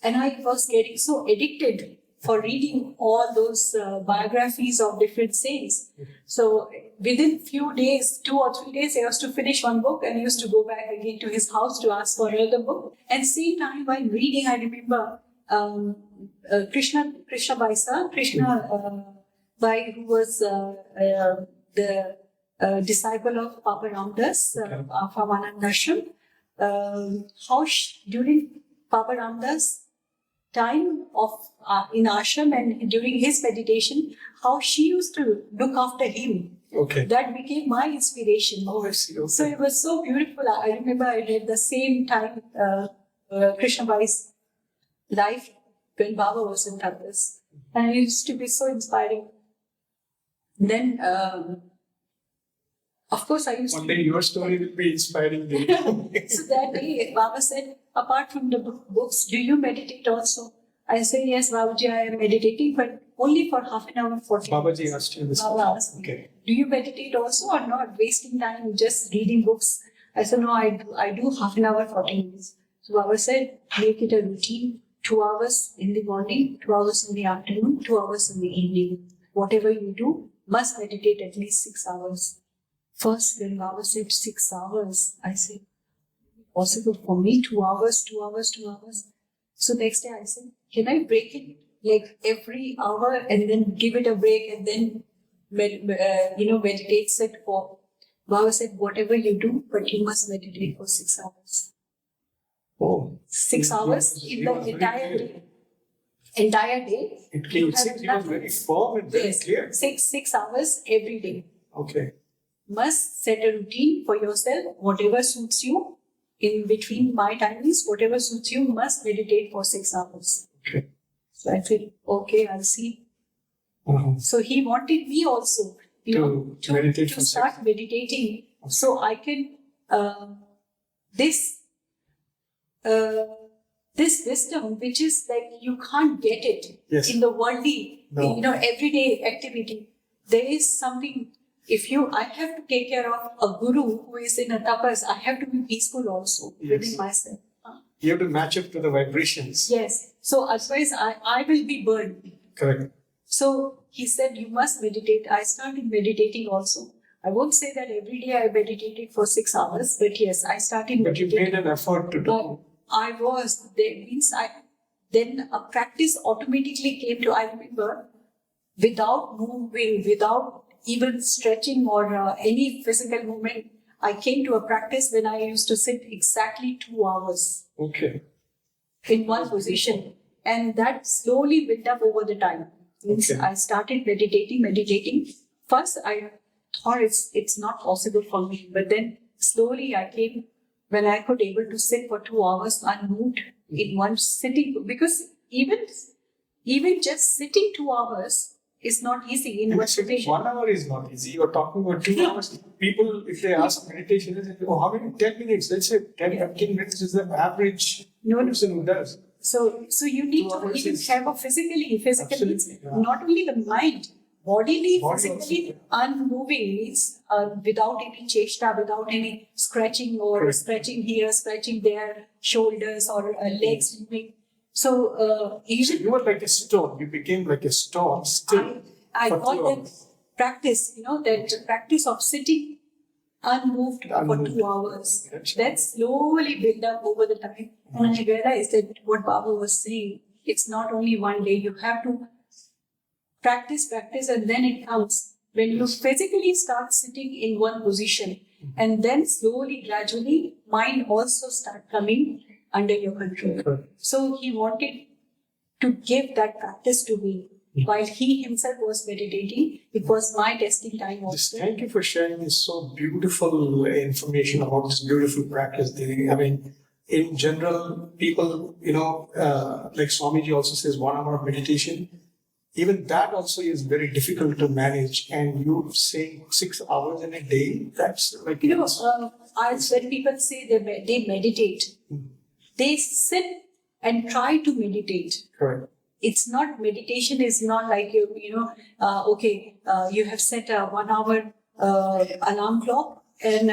[SPEAKER 2] And I was getting so addicted for reading all those biographies of different saints. So within few days, 2 or 3 days, I used to finish one book and I used to go back again to his house to ask for another book. And same time while reading, I remember Krishna Baisa, Bai, who was the disciple of Papa Ramdas from Anand Ashram, during Papa Ramdas' time of in ashram and during his meditation, how she used to look after him.
[SPEAKER 1] Okay.
[SPEAKER 2] That became my inspiration.
[SPEAKER 1] Oh, I see. Okay.
[SPEAKER 2] So it was so beautiful. I remember I read the same time Krishna Bai's life when Baba was in Tapas. And it used to be so inspiring. Then, of course, I used
[SPEAKER 1] One
[SPEAKER 2] to...
[SPEAKER 1] day your story will be inspiring me.
[SPEAKER 2] So that day, Baba said, apart from the books, do you meditate also? I said, yes, Babaji, I am meditating, but only for half an hour, 40 minutes.
[SPEAKER 1] Babaji asked you this.
[SPEAKER 2] Baba asked me,
[SPEAKER 1] okay.
[SPEAKER 2] Do you meditate also or not? Wasting time just reading books. I said, no, I do half an hour, 40 minutes. So Baba said, make it a routine, 2 hours in the morning, 2 hours in the afternoon, 2 hours in the evening. Whatever you do, must meditate at least 6 hours. First, when Baba said 6 hours, I said, possible for me, 2 hours, 2 hours, 2 hours. So next day I said, can I break it like every hour and then give it a break and then meditate it for? Baba said, whatever you do, but you must meditate for 6 hours.
[SPEAKER 1] Oh.
[SPEAKER 2] 6 hours in the entire day. Entire day.
[SPEAKER 1] It was very firm and very clear.
[SPEAKER 2] 6 hours every day.
[SPEAKER 1] Okay.
[SPEAKER 2] Must set a routine for yourself, whatever suits you. In between my timings, whatever suits you, must meditate for 6 hours.
[SPEAKER 1] Okay.
[SPEAKER 2] So I said, okay, I'll see.
[SPEAKER 1] Uh-huh.
[SPEAKER 2] So he wanted me also, to start meditating, so I can this wisdom, which is like you can't get it in the worldly, everyday activity. There is something. I have to take care of a guru who is in a tapas, I have to be peaceful also within myself.
[SPEAKER 1] You have to match up to the vibrations.
[SPEAKER 2] Yes. So otherwise I will be burned.
[SPEAKER 1] Correct.
[SPEAKER 2] So he said, you must meditate. I started meditating also. I won't say that every day I meditated for 6 hours, but yes, I started meditating.
[SPEAKER 1] But you made an effort to do.
[SPEAKER 2] I was. Then a practice automatically came to, I remember, without moving, without even stretching or any physical movement, I came to a practice when I used to sit exactly 2 hours.
[SPEAKER 1] Okay.
[SPEAKER 2] In one position. And that slowly built up over the time. Okay. I started meditating. First, I thought it's not possible for me. But then slowly I came when I could able to sit for 2 hours unmoved in one sitting. Because even just sitting 2 hours is not easy in
[SPEAKER 1] And
[SPEAKER 2] one
[SPEAKER 1] sitting
[SPEAKER 2] position.
[SPEAKER 1] 1 hour is not easy. You're talking about 2 hours. People, if they ask meditation, they say, oh, how many? 10 minutes. Let's say 10, 15 minutes is the average
[SPEAKER 2] No.
[SPEAKER 1] person who does.
[SPEAKER 2] So you need
[SPEAKER 1] 2
[SPEAKER 2] to
[SPEAKER 1] hours
[SPEAKER 2] even
[SPEAKER 1] is-
[SPEAKER 2] have a physically means
[SPEAKER 1] Absolutely, yeah.
[SPEAKER 2] not only the mind, bodily,
[SPEAKER 1] Body
[SPEAKER 2] physically
[SPEAKER 1] also.
[SPEAKER 2] unmoving means without any cheshta, without any scratching or
[SPEAKER 1] Correct.
[SPEAKER 2] scratching here, scratching there, shoulders or legs moving. So
[SPEAKER 1] So
[SPEAKER 2] even
[SPEAKER 1] you were like a stone. You became like a stone still.
[SPEAKER 2] I
[SPEAKER 1] for
[SPEAKER 2] call
[SPEAKER 1] 2
[SPEAKER 2] that
[SPEAKER 1] hours.
[SPEAKER 2] practice, that practice of sitting unmoved for
[SPEAKER 1] Unmoved.
[SPEAKER 2] 2 hours.
[SPEAKER 1] That's-
[SPEAKER 2] That slowly built up over the time. And I realized that what Baba was saying, it's not only one day. You have to practice, and then it comes. When you physically start sitting in one position, and then slowly, gradually, mind also start coming under your control.
[SPEAKER 1] Correct.
[SPEAKER 2] So he wanted to give that practice to me. While he himself was meditating, it was my testing time
[SPEAKER 1] Just
[SPEAKER 2] also.
[SPEAKER 1] thank you for sharing this so beautiful information about this beautiful practice. I mean, in general, people, like Swamiji also says, 1 hour of meditation. Even that also is very difficult to manage. And you saying 6 hours in a day, that's like,
[SPEAKER 2] When people say they meditate, they sit and try to meditate.
[SPEAKER 1] correct.
[SPEAKER 2] It's not meditation is not like you have set a 1 hour alarm clock and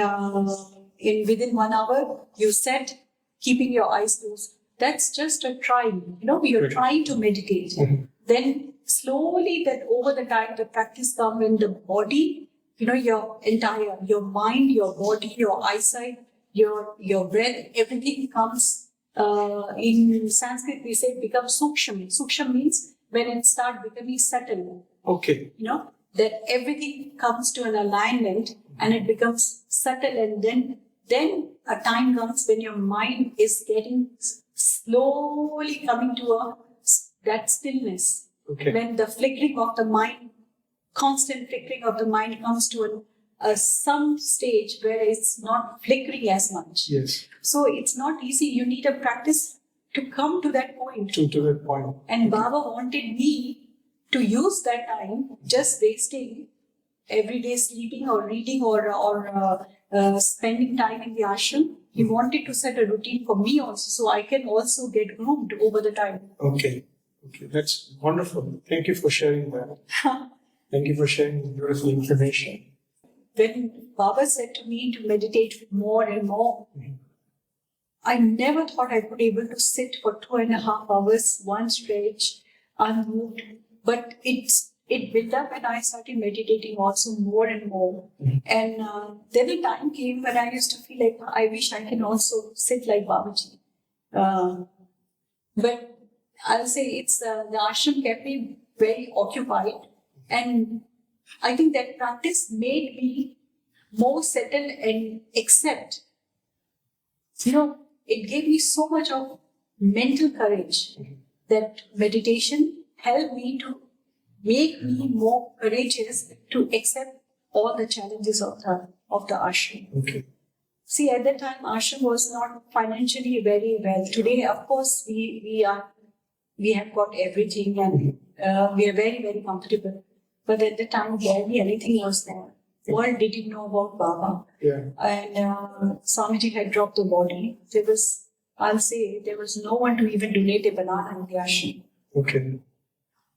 [SPEAKER 2] in within 1 hour you set keeping your eyes closed. That's just a trying. You're
[SPEAKER 1] Right.
[SPEAKER 2] trying to meditate.
[SPEAKER 1] Mhm.
[SPEAKER 2] Then slowly, that over the time, the practice comes when the body, your mind, your body, your eyesight, your breath, everything comes. In Sanskrit, we say it becomes suksham. Suksham means when it starts becoming subtle.
[SPEAKER 1] Okay.
[SPEAKER 2] That everything comes to an alignment and it becomes subtle, and then a time comes when your mind is getting slowly coming to that stillness.
[SPEAKER 1] Okay.
[SPEAKER 2] When the flickering of the mind, constant flickering of the mind comes to some stage where it's not flickering as much.
[SPEAKER 1] Yes.
[SPEAKER 2] So it's not easy. You need a practice to come to that point.
[SPEAKER 1] To that point.
[SPEAKER 2] And Baba wanted me to use that time just wasting every day sleeping or reading or spending time in the ashram. He wanted to set a routine for me also, so I can also get groomed over the time.
[SPEAKER 1] Okay. That's wonderful. Thank you for sharing that. Thank you for sharing the beautiful information.
[SPEAKER 2] When Baba said to me to meditate more and more, I never thought I would be able to sit for 2.5 hours, one stretch, unmoved. But it built up and I started meditating also more and more. And then a time came when I used to feel like I wish I can also sit like Babaji. But I'll say it's the ashram kept me very occupied. And I think that practice made me more settled and accept. It gave me so much of mental courage that meditation helped me to make me more courageous to accept all the challenges of the ashram.
[SPEAKER 1] Okay.
[SPEAKER 2] See, at that time, ashram was not financially very well. Today, of course, we have got everything and we are very, very comfortable. But at the time, barely anything was there. World didn't know about Baba.
[SPEAKER 1] Yeah.
[SPEAKER 2] And Swamiji had dropped the body. There was no one to even donate a banana in the ashram.
[SPEAKER 1] Okay.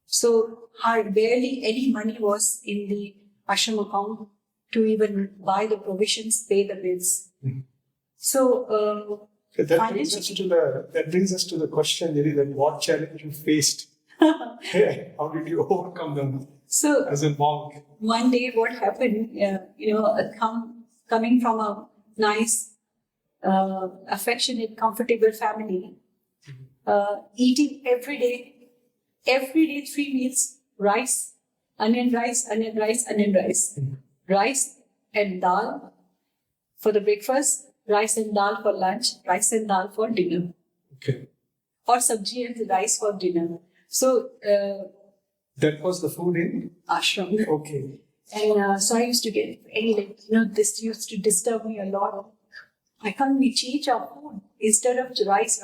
[SPEAKER 2] So barely any money was in the ashram account to even buy the provisions, pay the bills. So
[SPEAKER 1] That brings us to the question, really, that what challenge you faced? How did you overcome them
[SPEAKER 2] so
[SPEAKER 1] as a monk?
[SPEAKER 2] one day what happened, coming from a nice, affectionate, comfortable family, eating every day 3 meals, rice, onion rice, rice and dal for the breakfast, rice and dal for lunch, rice and dal for dinner,
[SPEAKER 1] Okay.
[SPEAKER 2] or sabji and rice for dinner. So
[SPEAKER 1] That was the food in?
[SPEAKER 2] ashram.
[SPEAKER 1] Okay.
[SPEAKER 2] And so I used to get this used to disturb me a lot. Why can't we change our food instead of rice?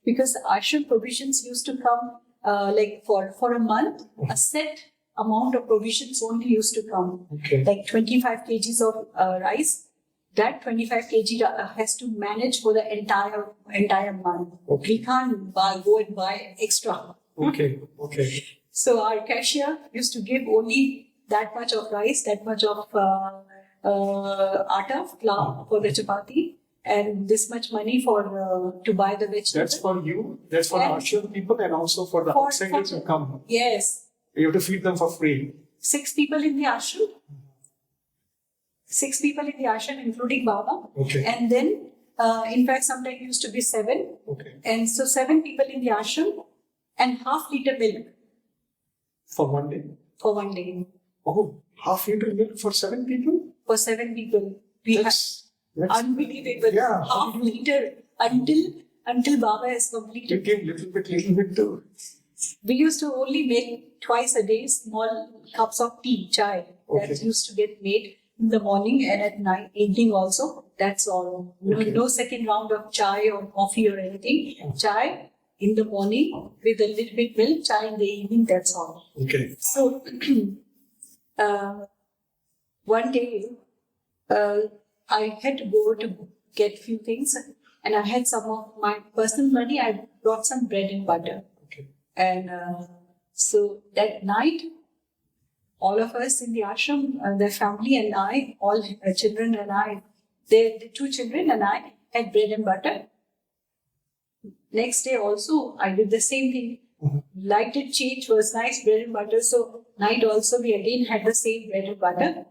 [SPEAKER 2] Because the ashram provisions used to come like for a month, a set amount of provisions only used to come,
[SPEAKER 1] Okay.
[SPEAKER 2] like 25 kgs of rice. That 25 kg has to manage for the entire month.
[SPEAKER 1] Okay.
[SPEAKER 2] We can't go and buy extra.
[SPEAKER 1] Okay. Okay.
[SPEAKER 2] So our cashier used to give only that much of rice, that much of atta, flour for the chapati, and this much money for to buy the vegetables.
[SPEAKER 1] That's for you. That's for
[SPEAKER 2] And-
[SPEAKER 1] the ashram people, and also for the outsiders who come.
[SPEAKER 2] Yes,
[SPEAKER 1] You have to feed them for free.
[SPEAKER 2] 6 people in the ashram. 6 people in the ashram, including Baba.
[SPEAKER 1] Okay.
[SPEAKER 2] And then, in fact, sometimes it used to be 7.
[SPEAKER 1] Okay.
[SPEAKER 2] And so 7 people in the ashram and half-liter milk
[SPEAKER 1] For 1 day.
[SPEAKER 2] for 1 day.
[SPEAKER 1] Oh, half-liter milk for 7 people?
[SPEAKER 2] For 7 people. We have
[SPEAKER 1] That's
[SPEAKER 2] unbelievable.
[SPEAKER 1] Yeah.
[SPEAKER 2] Half-liter until Baba has
[SPEAKER 1] you
[SPEAKER 2] completed.
[SPEAKER 1] give little bit too.
[SPEAKER 2] We used to only make twice a day small cups of tea, chai. That
[SPEAKER 1] Okay.
[SPEAKER 2] used to get made in the morning and at night, evening also. That's all.
[SPEAKER 1] Okay.
[SPEAKER 2] No second round of chai or coffee or anything. Chai in the morning with a little bit milk, chai in the evening, that's all.
[SPEAKER 1] Okay.
[SPEAKER 2] So, one day, I had to go to get few things and I had some of my personal money. I brought some bread and butter.
[SPEAKER 1] Okay.
[SPEAKER 2] And so that night, all of us in the ashram, the family and I, all children and I, the 2 children and I had bread and butter. Next day also, I did the same thing.
[SPEAKER 1] Mhm.
[SPEAKER 2] Light did change, was nice bread and butter. So night also, we again had the same bread and butter.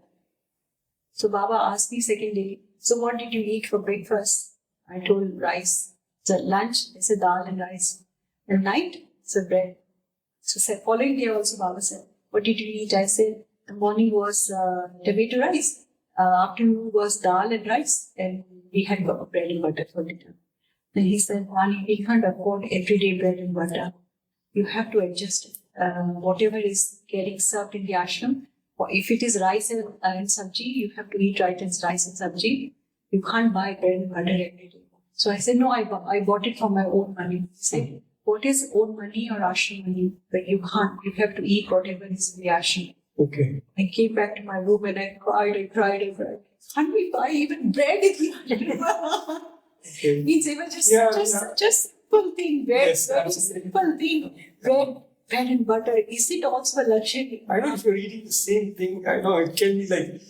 [SPEAKER 2] So Baba asked me second day, so what did you eat for breakfast? I told rice. So lunch, I said dal and rice. And night, so bread. So said, following day also Baba said, what did you eat? I said, the morning was tomato rice. Afternoon was dal and rice. And we had bread and butter for dinner. Then he said, Rani, we can't afford everyday bread and butter. You have to adjust it. Whatever is getting served in the ashram, or if it is rice and sabji, you have to eat rice and sabji. You can't buy bread and butter every day. So I said, no, I bought it from my own money. He said, what is own money or ashram money? But you can't. You have to eat whatever is in the ashram.
[SPEAKER 1] Okay.
[SPEAKER 2] I came back to my room and I cried. Can't we buy even bread in the ashram?
[SPEAKER 1] Okay.
[SPEAKER 2] Means it was just
[SPEAKER 1] Yeah,
[SPEAKER 2] such a simple thing. Very
[SPEAKER 1] Yes,
[SPEAKER 2] very
[SPEAKER 1] absolutely.
[SPEAKER 2] simple thing. Bread and butter. Is it also a luxury?
[SPEAKER 1] I know if you're eating the same thing, I know it can be like,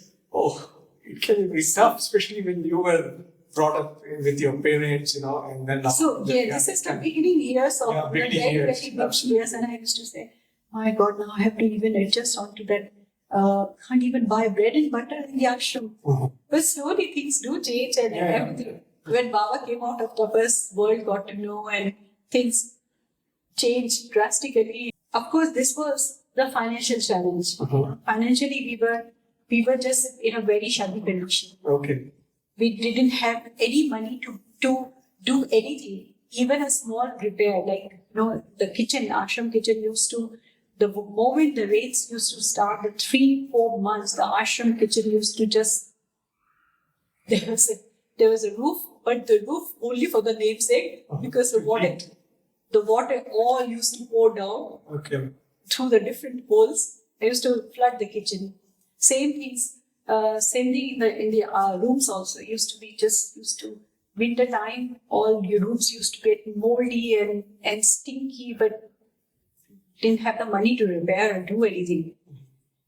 [SPEAKER 1] it can be tough, especially when you were brought up with your parents, and then now.
[SPEAKER 2] So this is the beginning years of
[SPEAKER 1] Yeah,
[SPEAKER 2] the
[SPEAKER 1] beginning
[SPEAKER 2] very,
[SPEAKER 1] years,
[SPEAKER 2] very big
[SPEAKER 1] absolutely.
[SPEAKER 2] years. And I used to say, my God, now I have to even adjust onto that. Can't even buy bread and butter in the ashram.
[SPEAKER 1] Mhm.
[SPEAKER 2] But slowly things do change and
[SPEAKER 1] Yeah, yeah.
[SPEAKER 2] everything. When Baba came out of tapas, world got to know and things changed drastically. Of course, this was the financial challenge.
[SPEAKER 1] Mhm.
[SPEAKER 2] Financially, we were just in a very shabby condition.
[SPEAKER 1] Okay.
[SPEAKER 2] We didn't have any money to do anything, even a small repair. Like the kitchen, ashram kitchen used to. The moment the rains used to start, the 3-4 months, the ashram kitchen used to just. There was a roof, but the roof only for the namesake because the water all used to pour down
[SPEAKER 1] Okay.
[SPEAKER 2] through the different holes. I used to flood the kitchen. Same things. Same thing in the rooms also. Used to winter time. All your rooms used to get moldy and stinky, but didn't have the money to repair and do anything.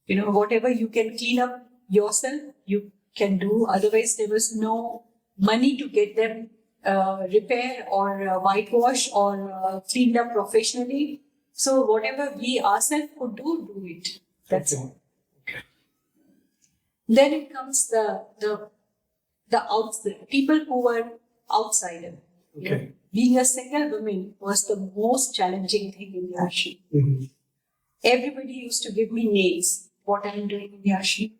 [SPEAKER 2] Whatever you can clean up yourself, you can do. Otherwise, there was no money to get them repair or whitewash or cleaned up professionally. So whatever we ourselves could do it. That's
[SPEAKER 1] Okay.
[SPEAKER 2] all. Then it comes the people who were outsider.
[SPEAKER 1] Okay.
[SPEAKER 2] Being a single woman was the most challenging thing in the ashram.
[SPEAKER 1] Mhm.
[SPEAKER 2] Everybody used to give me names. What I'm doing in the ashram.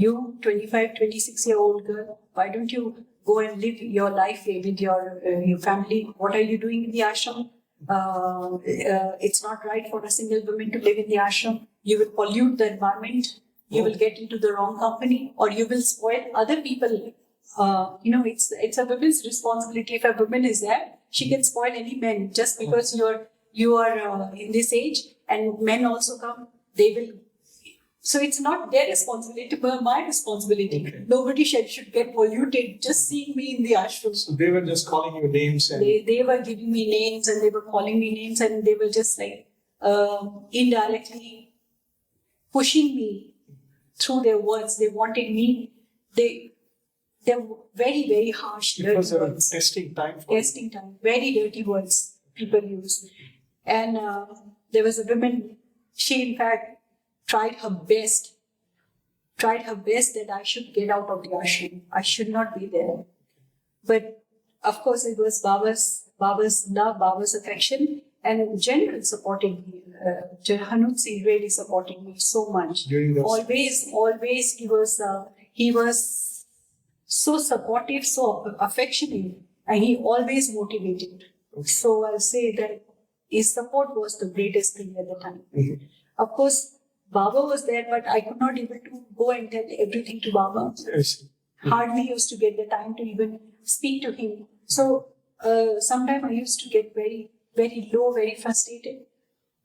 [SPEAKER 2] You, 25, 26-year-old girl, why don't you go and live your life with your family? What are you doing in the ashram? It's not right for a single woman to live in the ashram. You will pollute the environment. You will get into the wrong company, or you will spoil other people. It's a woman's responsibility. If a woman is there, she can spoil any man just because you are in this age, and men also come, they will. So it's not their responsibility, but my responsibility.
[SPEAKER 1] Okay.
[SPEAKER 2] Nobody should get polluted just seeing me in the ashram.
[SPEAKER 1] So they were just calling you names and
[SPEAKER 2] They were giving me names and they were calling me names and they were just like indirectly pushing me through their words. They wanted me. They're very, very harsh,
[SPEAKER 1] it
[SPEAKER 2] dirty
[SPEAKER 1] was a
[SPEAKER 2] words.
[SPEAKER 1] testing time for you.
[SPEAKER 2] Testing time. Very dirty words people use. And there was a woman, she in fact tried her best that I should get out of the ashram. I should not be there. But of course, it was Baba's love, Baba's affection, and general supporting me. Hanut Singh really supporting me so much.
[SPEAKER 1] During those
[SPEAKER 2] Always he was so supportive, so affectionate, and he always motivated.
[SPEAKER 1] Okay.
[SPEAKER 2] So I'll say that his support was the greatest thing at the time.
[SPEAKER 1] Mhm.
[SPEAKER 2] Of course, Baba was there, but I could not able to go and tell everything to Baba.
[SPEAKER 1] I see.
[SPEAKER 2] Hardly used to get the time to even speak to him. So sometimes I used to get very, very low, very frustrated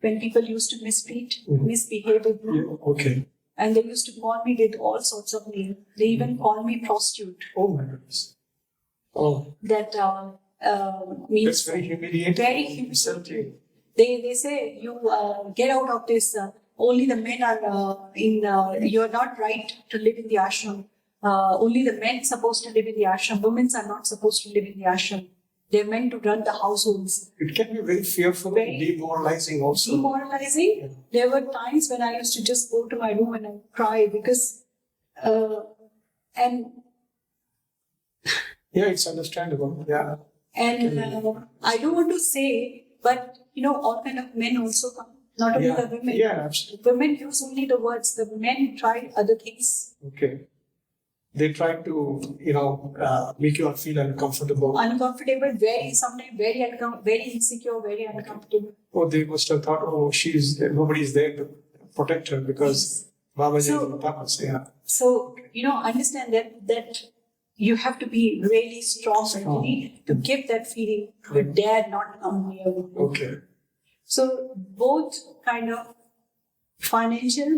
[SPEAKER 2] when people used to misbehave with me.
[SPEAKER 1] Yeah, okay.
[SPEAKER 2] And they used to call me with all sorts of names. They even call me prostitute.
[SPEAKER 1] Oh my goodness. Oh,
[SPEAKER 2] That means
[SPEAKER 1] that's very humiliating.
[SPEAKER 2] very
[SPEAKER 1] Insulting.
[SPEAKER 2] They say you get out of this. Only the men are you're not right to live in the ashram. Only the men supposed to live in the ashram. Women are not supposed to live in the ashram. They're meant to run the households.
[SPEAKER 1] It can be very fearful,
[SPEAKER 2] Very
[SPEAKER 1] demoralizing also.
[SPEAKER 2] Demoralizing.
[SPEAKER 1] Yeah.
[SPEAKER 2] There were times when I used to just go to my room and I cry because, and
[SPEAKER 1] Yeah, it's understandable. Yeah.
[SPEAKER 2] And I don't want to say, but all kind of men also come, not only the women.
[SPEAKER 1] Yeah, absolutely.
[SPEAKER 2] Women use only the words. The men try other things.
[SPEAKER 1] Okay. They try to, make you feel uncomfortable.
[SPEAKER 2] Uncomfortable, sometimes very insecure, very uncomfortable.
[SPEAKER 1] Or they must have thought, nobody's there to protect her because Babaji is
[SPEAKER 2] So-
[SPEAKER 1] in tapas. Yeah.
[SPEAKER 2] So understand that you have to be really strong mentally to give that feeling. You dare not come near me.
[SPEAKER 1] Okay.
[SPEAKER 2] So both kind of financial,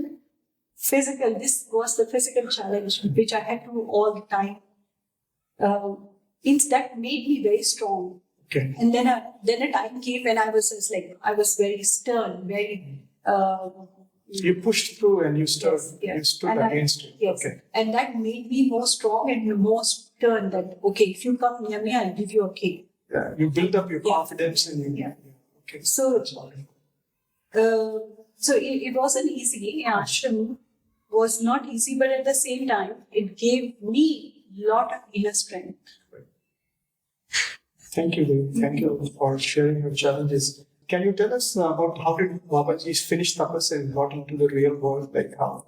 [SPEAKER 2] physical. This was the physical challenge which I had to do all the time. That made me very strong.
[SPEAKER 1] Okay.
[SPEAKER 2] And then a time came when I was just like I was very stern, very.
[SPEAKER 1] You pushed through and you stood.
[SPEAKER 2] Yes.
[SPEAKER 1] You stood
[SPEAKER 2] And
[SPEAKER 1] against it.
[SPEAKER 2] Yes.
[SPEAKER 1] Okay.
[SPEAKER 2] And that made me more strong and more stern. That okay, if you come near me, I'll give you a cake.
[SPEAKER 1] Yeah. You build up your
[SPEAKER 2] Yeah.
[SPEAKER 1] confidence and you.
[SPEAKER 2] Yeah.
[SPEAKER 1] Okay.
[SPEAKER 2] So
[SPEAKER 1] That's all right.
[SPEAKER 2] So it wasn't easy. Ashram was not easy, but at the same time, it gave me a lot of inner strength.
[SPEAKER 1] Thank you, Devi. Thank you for sharing your challenges. Can you tell us about how did Babaji finish tapas and got into the real world? Like how?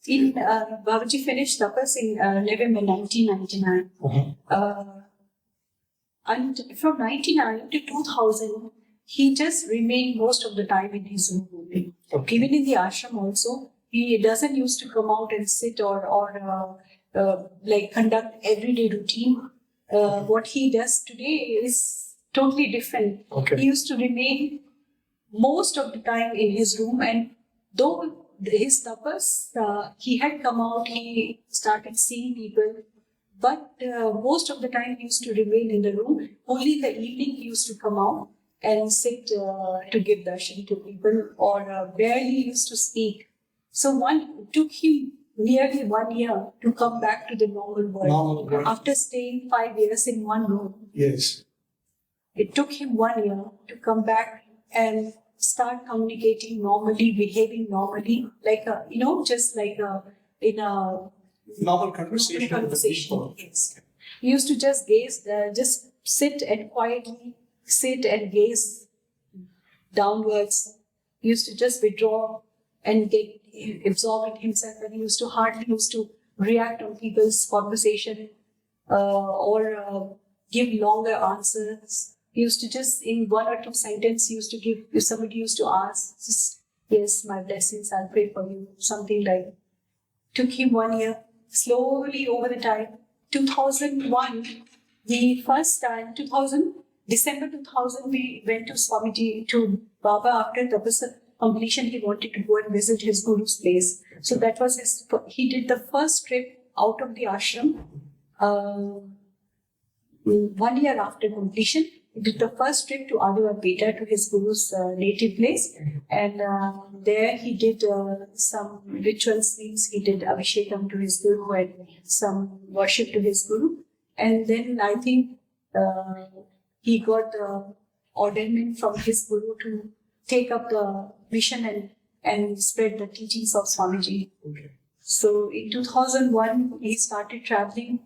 [SPEAKER 2] Babaji finished tapas in November 1999. And from 1999 to 2000, he just remained most of the time in his room only.
[SPEAKER 1] Okay.
[SPEAKER 2] Even in the ashram also, he doesn't used to come out and sit or like conduct everyday routine. What he does today is totally different.
[SPEAKER 1] Okay.
[SPEAKER 2] He used to remain most of the time in his room, and though his tapas, he had come out, he started seeing people, but most of the time he used to remain in the room. Only in the evening he used to come out and sit to give darshan to people, or barely used to speak. So it took him nearly 1 year to come back to the normal world.
[SPEAKER 1] Normal world.
[SPEAKER 2] After staying 5 years in one room.
[SPEAKER 1] Yes.
[SPEAKER 2] It took him 1 year to come back and start communicating normally, behaving normally, like just like in a
[SPEAKER 1] Normal conversation.
[SPEAKER 2] conversation.
[SPEAKER 1] With the people.
[SPEAKER 2] Yes. He used to just gaze, just sit and quietly sit and gaze downwards. He used to just withdraw and get absorbed in himself, and he used to hardly used to react on people's conversation or give longer answers. He used to just in 1 or 2 sentences, he used to give, if somebody used to ask, just, yes, my blessings, I'll pray for you, something like. Took him 1 year, slowly over the time. 2001, the first time, December 2000, we went to Swamiji, to Baba, after tapasya completion, he wanted to go and visit his guru's place. So that was he did the first trip out of the ashram. 1 year after completion, he did the first trip to Adivapeta, to his guru's native place, and there he did some rituals. Means he did abhishekam to his guru and some worship to his guru, and then I think he got ordainment from his guru to take up the mission and spread the teachings of Swamiji.
[SPEAKER 1] Okay.
[SPEAKER 2] So in 2001, he started traveling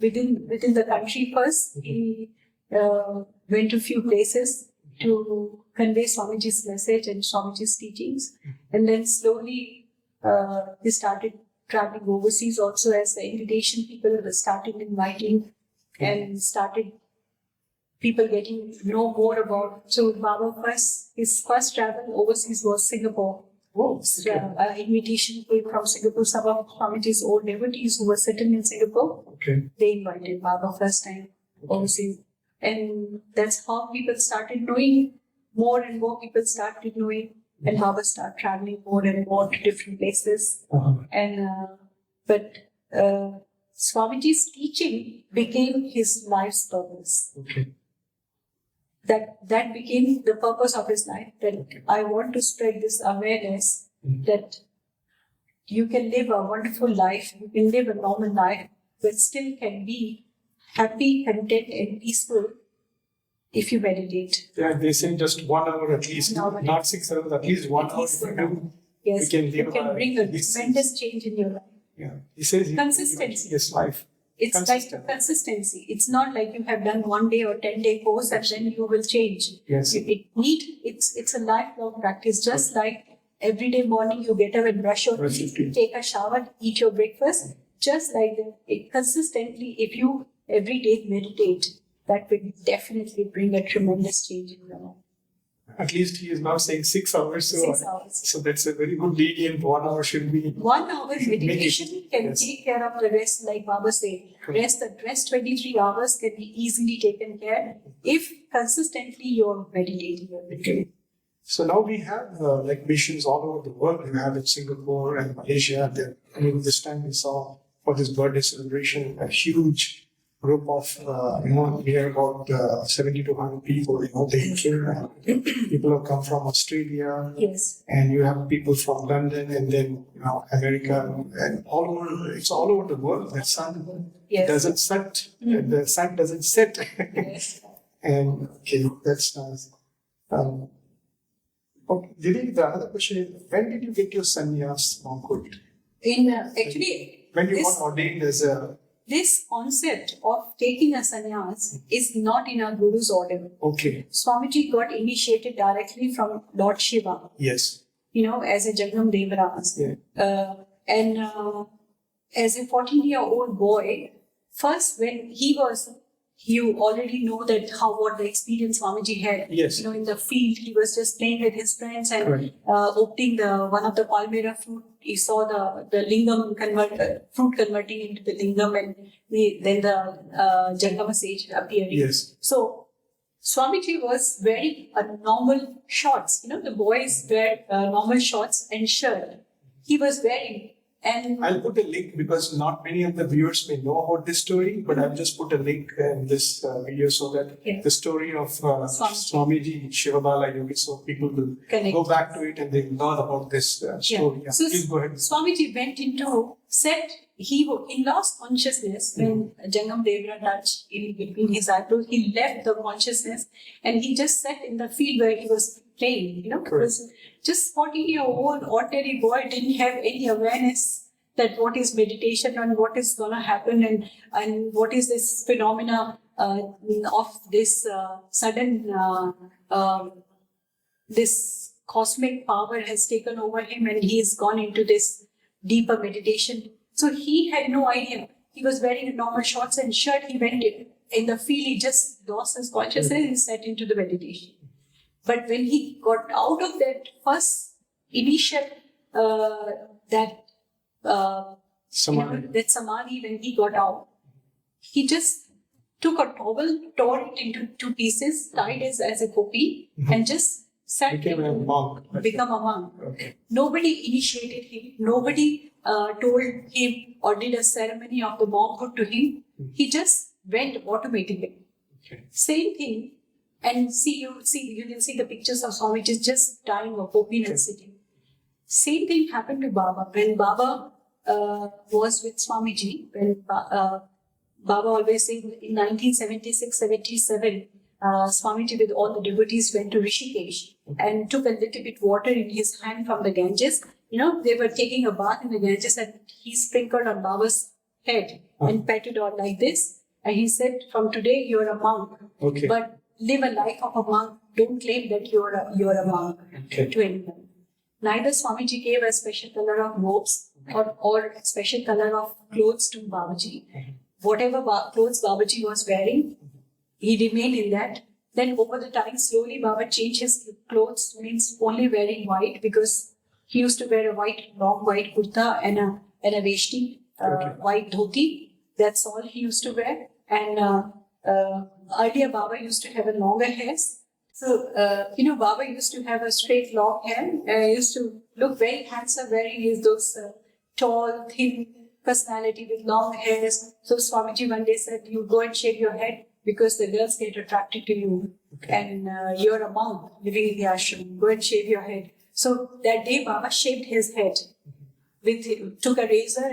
[SPEAKER 2] within the country first. He went to a few places to convey Swamiji's message and Swamiji's teachings. And then slowly he started traveling overseas also, as the invitation people started inviting and started people getting to know more about. So Baba his first travel overseas was Singapore.
[SPEAKER 1] Oh, okay.
[SPEAKER 2] Invitation came from Singapore. Some of Swamiji's old devotees who were sitting in Singapore,
[SPEAKER 1] Okay.
[SPEAKER 2] they invited Baba first time overseas. And that's how people started knowing, more and more people started knowing, and Baba started traveling more and more to different places. And but Swamiji's teaching became his life's purpose.
[SPEAKER 1] Okay.
[SPEAKER 2] That became the purpose of his life. That I want to spread this awareness that you can live a wonderful life, you can live a normal life, but still can be happy, content, and peaceful if you meditate.
[SPEAKER 1] Yeah, they say just 1 hour at least,
[SPEAKER 2] 1 hour.
[SPEAKER 1] not 6 hours, at least 1
[SPEAKER 2] At
[SPEAKER 1] hour.
[SPEAKER 2] least
[SPEAKER 1] If you do,
[SPEAKER 2] Yes,
[SPEAKER 1] you can
[SPEAKER 2] you
[SPEAKER 1] live
[SPEAKER 2] can
[SPEAKER 1] a-
[SPEAKER 2] bring a
[SPEAKER 1] this-
[SPEAKER 2] tremendous change in your life.
[SPEAKER 1] Yeah, he says he
[SPEAKER 2] Consistency.
[SPEAKER 1] Yes, life.
[SPEAKER 2] It's like
[SPEAKER 1] Consistent.
[SPEAKER 2] consistency. It's not like you have done 1 day or 10-day course and then you will change.
[SPEAKER 1] Yes.
[SPEAKER 2] It's a lifelong practice. Just like every day morning you get up and brush your
[SPEAKER 1] Brush your
[SPEAKER 2] teeth,
[SPEAKER 1] teeth.
[SPEAKER 2] take a shower, eat your breakfast. Just like that, consistently, if you every day meditate, that will definitely bring a tremendous change in your life.
[SPEAKER 1] At least he is now saying 6 hours. So,
[SPEAKER 2] 6 hours.
[SPEAKER 1] So that's a very good lenient. 1 hour should be.
[SPEAKER 2] 1 hour meditation can
[SPEAKER 1] Yes.
[SPEAKER 2] take care of the rest, like Baba said. The rest 23 hours can be easily taken care if consistently you're meditating.
[SPEAKER 1] Okay. So now we have like missions all over the world. We have in Singapore and Malaysia. This time we saw for this birthday celebration a huge group of near about 70 to 100 people. They came. People have come from Australia.
[SPEAKER 2] Yes.
[SPEAKER 1] And you have people from London and then America and all over. It's all over the world. The sun
[SPEAKER 2] Yes.
[SPEAKER 1] doesn't set. The sun doesn't set.
[SPEAKER 2] Yes.
[SPEAKER 1] And okay, that's nice. Okay, Didi, the other question is, when did you get your sannyas monkhood?
[SPEAKER 2] Actually,
[SPEAKER 1] When you
[SPEAKER 2] this-
[SPEAKER 1] got ordained as a
[SPEAKER 2] this concept of taking a sannyas is not in our Guru's order.
[SPEAKER 1] okay,
[SPEAKER 2] Swamiji got initiated directly from Lord Shiva,
[SPEAKER 1] yes,
[SPEAKER 2] as a Jagam Devaras.
[SPEAKER 1] yeah,
[SPEAKER 2] And as a 14-year-old boy, first when you already know that what the experience Swamiji had.
[SPEAKER 1] Yes.
[SPEAKER 2] In the field, he was just playing with his friends and
[SPEAKER 1] Right.
[SPEAKER 2] opening one of the palmera fruit. He saw the lingam fruit converting into the lingam, and then the Jangama sage appearing.
[SPEAKER 1] yes,
[SPEAKER 2] So Swamiji was wearing a normal shorts. The boys wear normal shorts and shirt. He was wearing, and
[SPEAKER 1] I'll put a link because not many of the viewers may know about this story, but I'll just put a link in this video so that
[SPEAKER 2] Yeah.
[SPEAKER 1] the story of Swamiji Shivabala Yogi, so people will
[SPEAKER 2] Connect.
[SPEAKER 1] go back to it and they will learn about this story. Yeah.
[SPEAKER 2] So
[SPEAKER 1] Please go ahead.
[SPEAKER 2] Swamiji went into he lost consciousness when Jangam Devra touched in between his eyebrows. He left the consciousness and he just sat in the field where he was playing. Because just 14-year-old ordinary boy didn't have any awareness that what is meditation and what is gonna happen and what is this phenomena of this sudden this cosmic power has taken over him and he has gone into this deeper meditation. So he had no idea. He was wearing a normal shorts and shirt. He went in the field, he just lost his consciousness and set into the meditation. But when he got out of that first initial, that samadhi, when he got out, he just took a towel, tore it into 2 pieces, tied it as a kopi, and just sat
[SPEAKER 1] Became a
[SPEAKER 2] him
[SPEAKER 1] monk.
[SPEAKER 2] to become a monk.
[SPEAKER 1] Okay.
[SPEAKER 2] Nobody initiated him. Nobody told him or did a ceremony of the monkhood to him. He just went automatically.
[SPEAKER 1] Okay.
[SPEAKER 2] Same thing. And you can see the pictures of Swamiji just dying of opium and sitting. Same thing happened to Baba. When Baba was with Swamiji, when Baba always said in 1976-77, Swamiji with all the devotees went to Rishikesh and took a little bit water in his hand from the Ganges. They were taking a bath in the Ganges and he sprinkled on Baba's head and patted on like this. And he said, from today you're a monk,
[SPEAKER 1] Okay.
[SPEAKER 2] but live a life of a monk. Don't claim that you're a monk to anyone. Neither Swamiji gave a special color of robes or a special color of clothes to Babaji. Whatever clothes Babaji was wearing, he remained in that. Then over the time, slowly Baba changed his clothes, means only wearing white, because he used to wear a long white kurta and a veshti, white dhoti. That's all he used to wear. And earlier Baba used to have a longer hairs. So, Baba used to have a straight long hair. Used to look very handsome wearing those tall, thin personality with long hairs. So Swamiji one day said, you go and shave your head because the girls get attracted to you. Okay. And you're a monk living in the ashram. Go and shave your head. So that day Baba shaved his head. Took a razor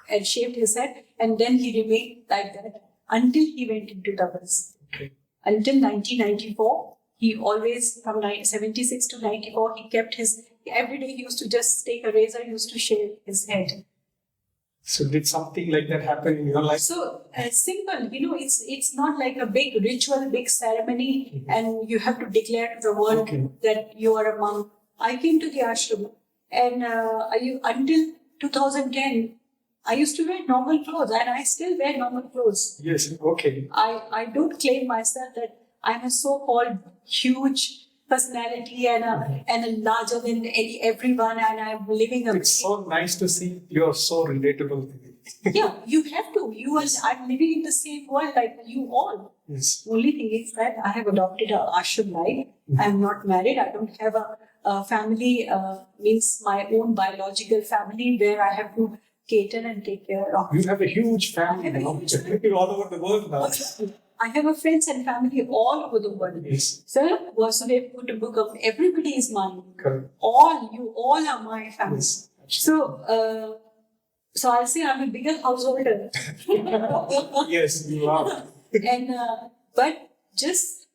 [SPEAKER 2] and shaved his head. And then he remained like that until he went into tapas.
[SPEAKER 1] Okay.
[SPEAKER 2] Until 1994, he always, from 76 to 94, he kept every day he used to just take a razor, he used to shave his head.
[SPEAKER 1] So did something like that happen in your life?
[SPEAKER 2] So simple, it's not like a big ritual, big ceremony, and you have to declare to the world that you are a monk. I came to the ashram, and until 2010, I used to wear normal clothes, and I still wear normal clothes.
[SPEAKER 1] Yes, okay.
[SPEAKER 2] I don't claim myself that I'm a so-called huge personality and a larger than everyone, and I'm living a.
[SPEAKER 1] It's so nice to see you're so relatable.
[SPEAKER 2] Yeah, you have to. I'm living in the same world like you all.
[SPEAKER 1] Yes.
[SPEAKER 2] Only thing is that I have adopted an ashram life. I'm not married. I don't have a family, means my own biological family where I have to cater and take care of.
[SPEAKER 1] You have a huge family, all over the world now.
[SPEAKER 2] I have a friends and family all over the world.
[SPEAKER 1] Yes.
[SPEAKER 2] Sir, Vasudev Kutumbakam, everybody is mine.
[SPEAKER 1] Correct.
[SPEAKER 2] You all are my family.
[SPEAKER 1] Yes.
[SPEAKER 2] So I'll say I'm a bigger householder.
[SPEAKER 1] Yes, you are.
[SPEAKER 2] But just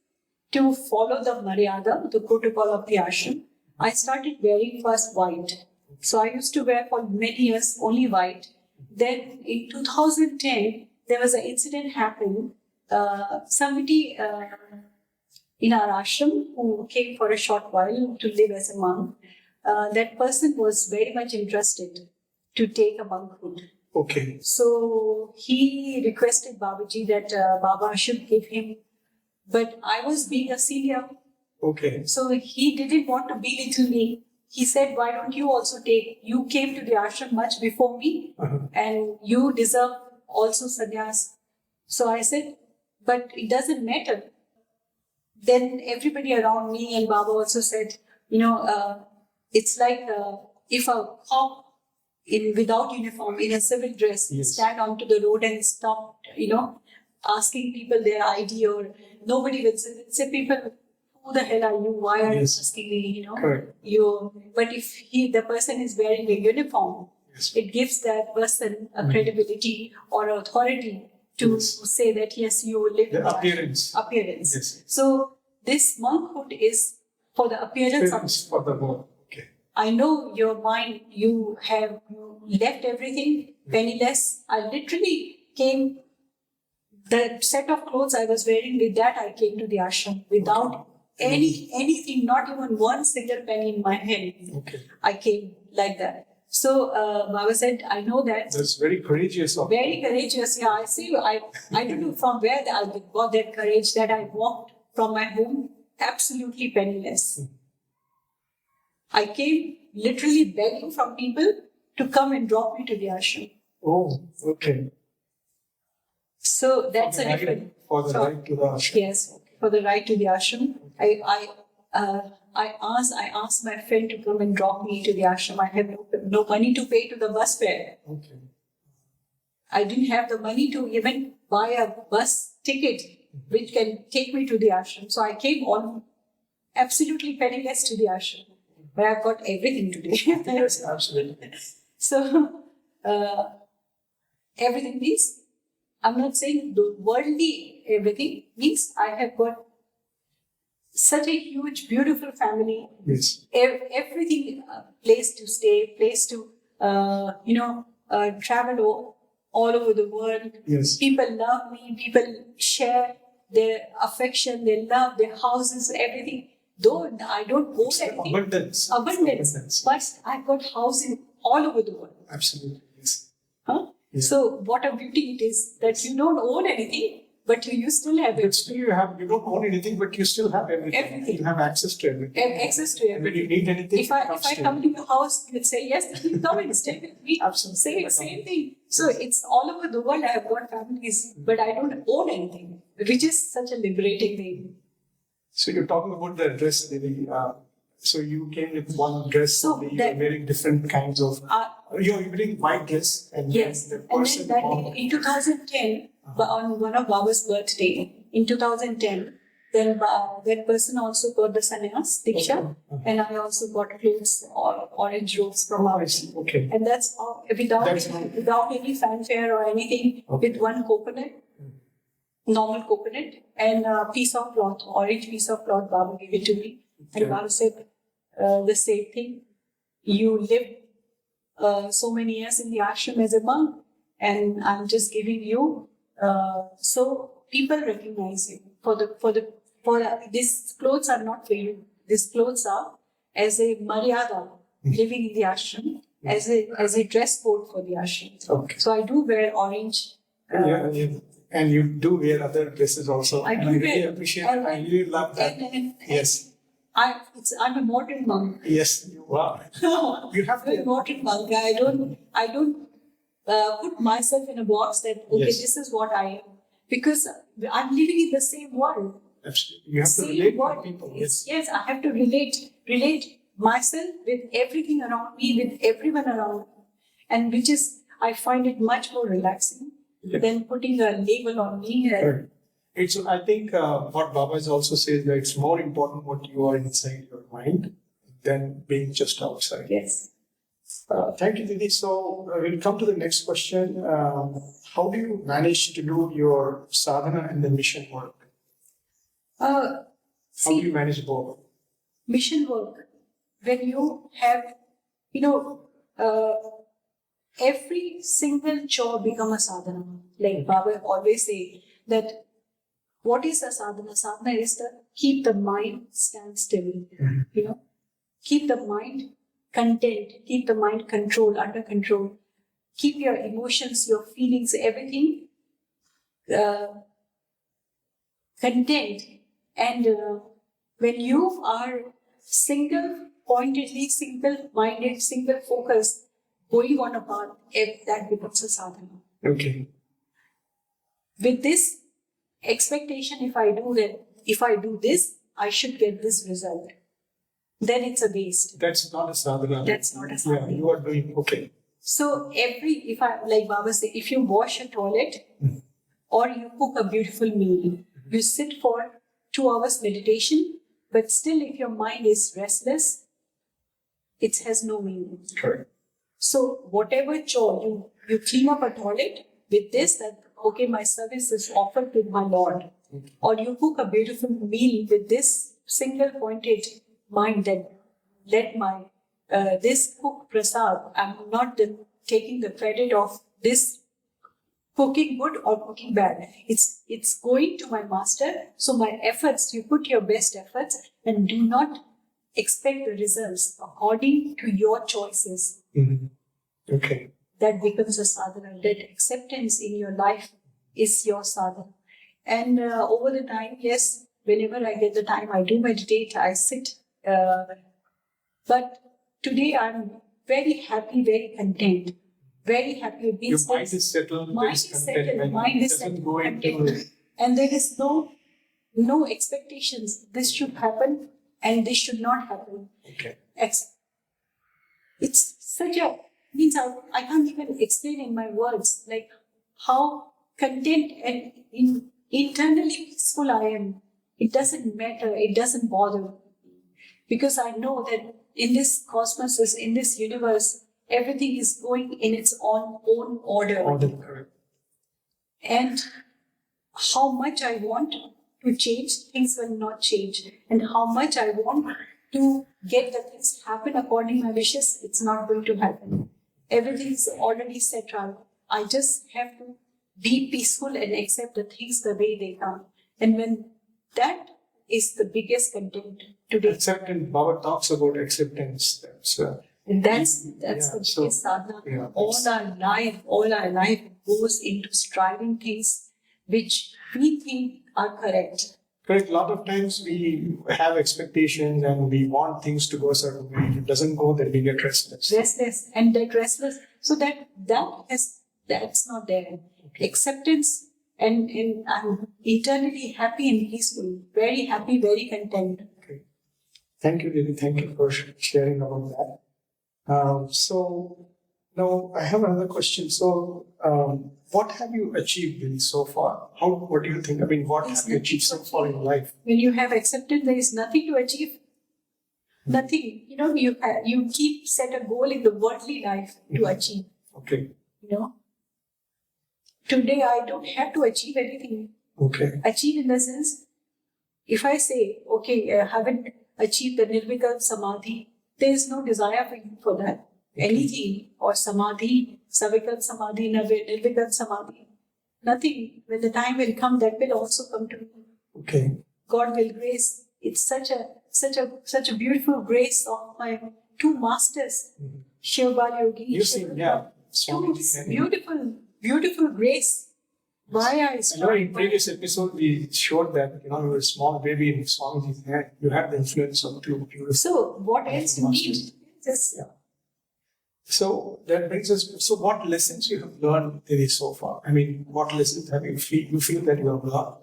[SPEAKER 2] to follow the Maryada, the protocol of the ashram, I started wearing first white. So I used to wear for many years only white. Then in 2010, there was an incident happened. Somebody in our ashram who came for a short while to live as a monk, that person was very much interested to take a monkhood.
[SPEAKER 1] Okay.
[SPEAKER 2] So he requested Babaji that Baba should give him, but I was being a senior.
[SPEAKER 1] Okay.
[SPEAKER 2] So he didn't want to belittle me. He said, why don't you also take? You came to the ashram much before me, and you deserve also sannyas. So I said, but it doesn't matter. Then everybody around me and Baba also said, it's like if a cop without uniform, in a civil dress, stand onto the road and stop, asking people their ID, or nobody will say people, who the hell are you? Why are you asking me?
[SPEAKER 1] Correct.
[SPEAKER 2] But if the person is wearing a uniform, it gives that person a credibility or authority to say that yes, you live
[SPEAKER 1] the appearance.
[SPEAKER 2] Yes. So this monkhood is for the appearance
[SPEAKER 1] for the world. Okay.
[SPEAKER 2] I know your mind. You left everything penniless. I literally came. The set of clothes I was wearing, with that I came to the ashram without anything, not even one single penny in my hand. Okay. I came like that. So Baba said, I know that.
[SPEAKER 1] That's very courageous of you.
[SPEAKER 2] Very courageous, yeah. I see. I don't know from where I got that courage that I walked from my home absolutely penniless. I came literally begging from people to come and drop me to the ashram.
[SPEAKER 1] Oh, okay.
[SPEAKER 2] So that's a different.
[SPEAKER 1] For the right to the ashram.
[SPEAKER 2] Yes, for the right to the ashram. I asked my friend to come and drop me to the ashram. I have no money to pay to the bus fare.
[SPEAKER 1] Okay.
[SPEAKER 2] I didn't have the money to even buy a bus ticket which can take me to the ashram. So I came on absolutely penniless to the ashram. But I've got everything today.
[SPEAKER 1] Yes, absolutely.
[SPEAKER 2] So everything means, I'm not saying the worldly everything, means I have got such a huge, beautiful family.
[SPEAKER 1] Yes.
[SPEAKER 2] Everything, place to stay, place to, travel all over the world.
[SPEAKER 1] Yes.
[SPEAKER 2] People love me, people share their affection, their love, their houses, everything. Though I don't own anything, abundance, but I've got housing all over the world.
[SPEAKER 1] Absolutely. Yes.
[SPEAKER 2] Huh?
[SPEAKER 1] Yeah.
[SPEAKER 2] So what a beauty it is that you don't own anything, but you still have
[SPEAKER 1] But
[SPEAKER 2] it.
[SPEAKER 1] still you don't own anything, but you still have everything.
[SPEAKER 2] Everything.
[SPEAKER 1] You have access to everything.
[SPEAKER 2] Access to
[SPEAKER 1] And when you
[SPEAKER 2] everything.
[SPEAKER 1] need anything,
[SPEAKER 2] If I
[SPEAKER 1] it
[SPEAKER 2] come to your house, you'd say yes, please come and stay with me.
[SPEAKER 1] Absolutely.
[SPEAKER 2] Same thing. So it's all over the world. I have got families, but I don't own anything, which is such a liberating thing.
[SPEAKER 1] So you're talking about the dress, Devi. So you came with one dress,
[SPEAKER 2] So
[SPEAKER 1] you
[SPEAKER 2] that-
[SPEAKER 1] were wearing different kinds of. You're wearing white dress, and
[SPEAKER 2] Yes,
[SPEAKER 1] then the
[SPEAKER 2] and
[SPEAKER 1] person
[SPEAKER 2] then that
[SPEAKER 1] on-
[SPEAKER 2] in 2010, on one of Baba's birthday, in 2010, then that person also got the sannyas, Diksha,
[SPEAKER 1] Okay.
[SPEAKER 2] and I also got clothes or orange robes from
[SPEAKER 1] Oh, I
[SPEAKER 2] our
[SPEAKER 1] see. Okay.
[SPEAKER 2] And that's how, without,
[SPEAKER 1] That's
[SPEAKER 2] any,
[SPEAKER 1] how-
[SPEAKER 2] without any fanfare or anything,
[SPEAKER 1] Okay.
[SPEAKER 2] with one coconut, normal coconut, and a piece of cloth, orange piece of cloth, Baba gave it to me. And
[SPEAKER 1] Okay.
[SPEAKER 2] Baba said the same thing. You lived so many years in the ashram as a monk, and I'm just giving you. So people recognize you these clothes are not for you. These clothes are as a maryada living in the ashram, as a dress code for the ashram.
[SPEAKER 1] Okay.
[SPEAKER 2] So I do wear orange.
[SPEAKER 1] Yeah. And you do wear other dresses also.
[SPEAKER 2] I
[SPEAKER 1] and
[SPEAKER 2] do
[SPEAKER 1] I really
[SPEAKER 2] wear-
[SPEAKER 1] appreciate it. I really love that.
[SPEAKER 2] And
[SPEAKER 1] Yes.
[SPEAKER 2] I'm a modern monk.
[SPEAKER 1] Yes, you are. You have
[SPEAKER 2] I'm a
[SPEAKER 1] to.
[SPEAKER 2] modern monk. I don't put myself in a box that okay,
[SPEAKER 1] Yes.
[SPEAKER 2] this is what I am, because I'm living in the same world.
[SPEAKER 1] Absolutely. You have to
[SPEAKER 2] Same
[SPEAKER 1] relate
[SPEAKER 2] world.
[SPEAKER 1] with people. Yes.
[SPEAKER 2] Yes, I have to relate myself with everything around me, with everyone around me, and which is I find it much more relaxing
[SPEAKER 1] Yeah.
[SPEAKER 2] than putting a label on me.
[SPEAKER 1] Correct. I think what Baba is also says that it's more important what you are inside your mind than being just outside.
[SPEAKER 2] Yes.
[SPEAKER 1] Thank you, Didi. So we'll come to the next question. How do you manage to do your sadhana and the mission work? How do
[SPEAKER 2] See,
[SPEAKER 1] you manage both?
[SPEAKER 2] mission work, when you have, every single chore become a sadhana. Like Baba always say that what is a sadhana? Sadhana is to keep the mind stand still. Keep the mind content, keep the mind under control, keep your emotions, your feelings, everything content. And when you are single-pointedly, single-minded, single-focused, going on a path, that becomes a sadhana.
[SPEAKER 1] Okay.
[SPEAKER 2] With this expectation, if I do this, I should get this result. Then it's a waste.
[SPEAKER 1] That's not a sadhana.
[SPEAKER 2] That's not a sadhana.
[SPEAKER 1] Yeah, you are doing okay.
[SPEAKER 2] So like Baba say, if you wash a toilet or you cook a beautiful meal, you sit for 2 hours meditation, but still if your mind is restless, it has no meaning.
[SPEAKER 1] Correct.
[SPEAKER 2] So whatever chore, you clean up a toilet with this, that okay, my service is offered to my Lord. Or you cook a beautiful meal with this single pointed mind that let my this cook prasad, I'm not taking the credit of this cooking good or cooking bad. It's going to my master. So my efforts, you put your best efforts and do not expect the results according to your choices.
[SPEAKER 1] Mhm. Okay.
[SPEAKER 2] That becomes a sadhana. That acceptance in your life is your sadhana. And over the time, yes, whenever I get the time, I do meditate, I sit. But today I'm very happy, very content, very happy. It
[SPEAKER 1] Your
[SPEAKER 2] means
[SPEAKER 1] mind
[SPEAKER 2] that
[SPEAKER 1] is settled.
[SPEAKER 2] mind
[SPEAKER 1] there's
[SPEAKER 2] is
[SPEAKER 1] contentment.
[SPEAKER 2] settled, mind
[SPEAKER 1] It
[SPEAKER 2] is
[SPEAKER 1] doesn't
[SPEAKER 2] settled,
[SPEAKER 1] go into
[SPEAKER 2] content. And there is no expectations. This should happen and this should not happen.
[SPEAKER 1] Okay.
[SPEAKER 2] It's such a means I can't even explain in my words like how content and internally peaceful I am. It doesn't matter. It doesn't bother me because I know that in this cosmos, in this universe, everything is going in its own order.
[SPEAKER 1] Order, correct.
[SPEAKER 2] And how much I want to change, things will not change. And how much I want to get the things happen according to my wishes, it's not going to happen. Everything is already set right. I just have to be peaceful and accept the things the way they come. And when that is the biggest content today.
[SPEAKER 1] Acceptance, Baba talks about acceptance. That's
[SPEAKER 2] the biggest sadhana.
[SPEAKER 1] Yeah,
[SPEAKER 2] all our life goes into striving things which we think are correct.
[SPEAKER 1] correct. A lot of times we have expectations and we want things to go a certain way. If it doesn't go, then we get restless.
[SPEAKER 2] And that restless. So that's not there.
[SPEAKER 1] Okay.
[SPEAKER 2] Acceptance and I'm eternally happy and peaceful. Very happy, very content.
[SPEAKER 1] Okay. Thank you, Lily. Thank you for sharing about that. So now I have another question. So what have you achieved, Lily, so far? What do you think? I mean, what have you achieved so far in life?
[SPEAKER 2] When you have accepted, there is nothing to achieve. Nothing. You keep set a goal in the worldly life to achieve.
[SPEAKER 1] Okay.
[SPEAKER 2] Today I don't have to achieve anything.
[SPEAKER 1] Okay.
[SPEAKER 2] Achieve in the sense, if I say, okay, I haven't achieved the Nirvikalpa Samadhi, there is no desire for that.
[SPEAKER 1] Okay.
[SPEAKER 2] Anything or Samadhi, Savikalpa Samadhi, Nirvikalpa Samadhi, nothing. When the time will come, that will also come to me.
[SPEAKER 1] Okay.
[SPEAKER 2] God will grace. It's such a beautiful grace of my two masters, Shiv Bal Yogi.
[SPEAKER 1] You see, yeah.
[SPEAKER 2] Two beautiful grace. Why I
[SPEAKER 1] I know in previous episode we showed that you were a small baby in Swamiji's hand. You had the influence of two beautiful.
[SPEAKER 2] So what else you need? Just
[SPEAKER 1] So that brings us. So what lessons you have learned Lily, so far? I mean, what lessons have you feel that you have learned?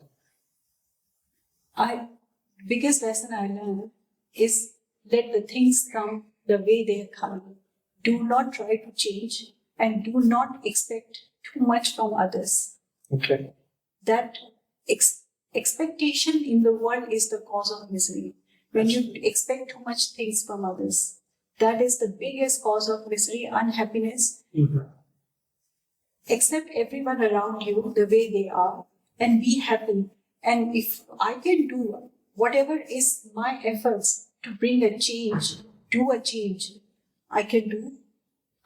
[SPEAKER 2] Biggest lesson I learned is let the things come the way they are coming. Do not try to change and do not expect too much from others.
[SPEAKER 1] Okay.
[SPEAKER 2] That expectation in the world is the cause of misery. When you expect too much things from others, that is the biggest cause of misery, unhappiness.
[SPEAKER 1] Mm-hmm.
[SPEAKER 2] Accept everyone around you the way they are and be happy. And if I can do whatever is my efforts to bring a change, do a change, I can do.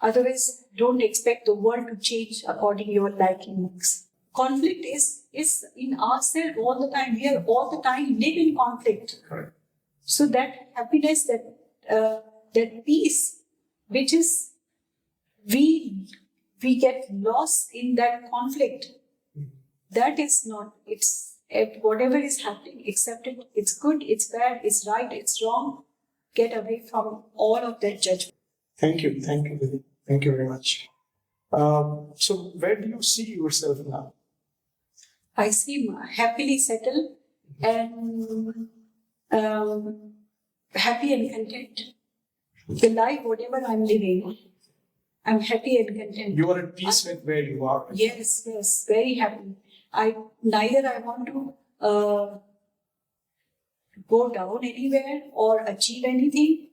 [SPEAKER 2] Otherwise, don't expect the world to change according to your likings. Conflict is in ourselves all the time. We are all the time live in conflict.
[SPEAKER 1] Correct.
[SPEAKER 2] So that happiness, that peace, which is we get lost in that conflict. That is not. It's whatever is happening. Accept it. It's good. It's bad. It's right. It's wrong. Get away from all of that judgment.
[SPEAKER 1] Thank you, Lily. Thank you very much. So where do you see yourself now?
[SPEAKER 2] I see happily settled and happy and content. The life, whatever I'm living, I'm happy and content.
[SPEAKER 1] You are at peace with where you are.
[SPEAKER 2] Yes, very happy. Neither I want to go down anywhere or achieve anything.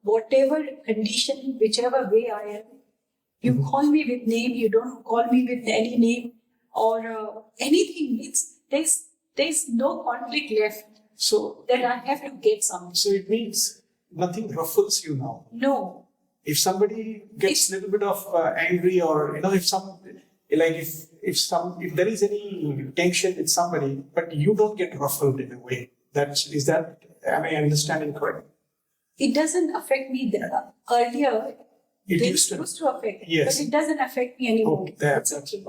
[SPEAKER 2] Whatever condition, whichever way I am, you call me with name, you don't call me with any name or anything. There's no conflict left.
[SPEAKER 1] So
[SPEAKER 2] that I have to get something.
[SPEAKER 1] So it means nothing ruffles you now.
[SPEAKER 2] No.
[SPEAKER 1] If somebody gets a little bit of angry, or if there is any tension with somebody, but you don't get ruffled in a way. Am I understanding correct?
[SPEAKER 2] It doesn't affect me earlier.
[SPEAKER 1] It
[SPEAKER 2] They
[SPEAKER 1] used to.
[SPEAKER 2] affect,
[SPEAKER 1] Yes.
[SPEAKER 2] but it doesn't affect me anymore.
[SPEAKER 1] Okay, that's okay.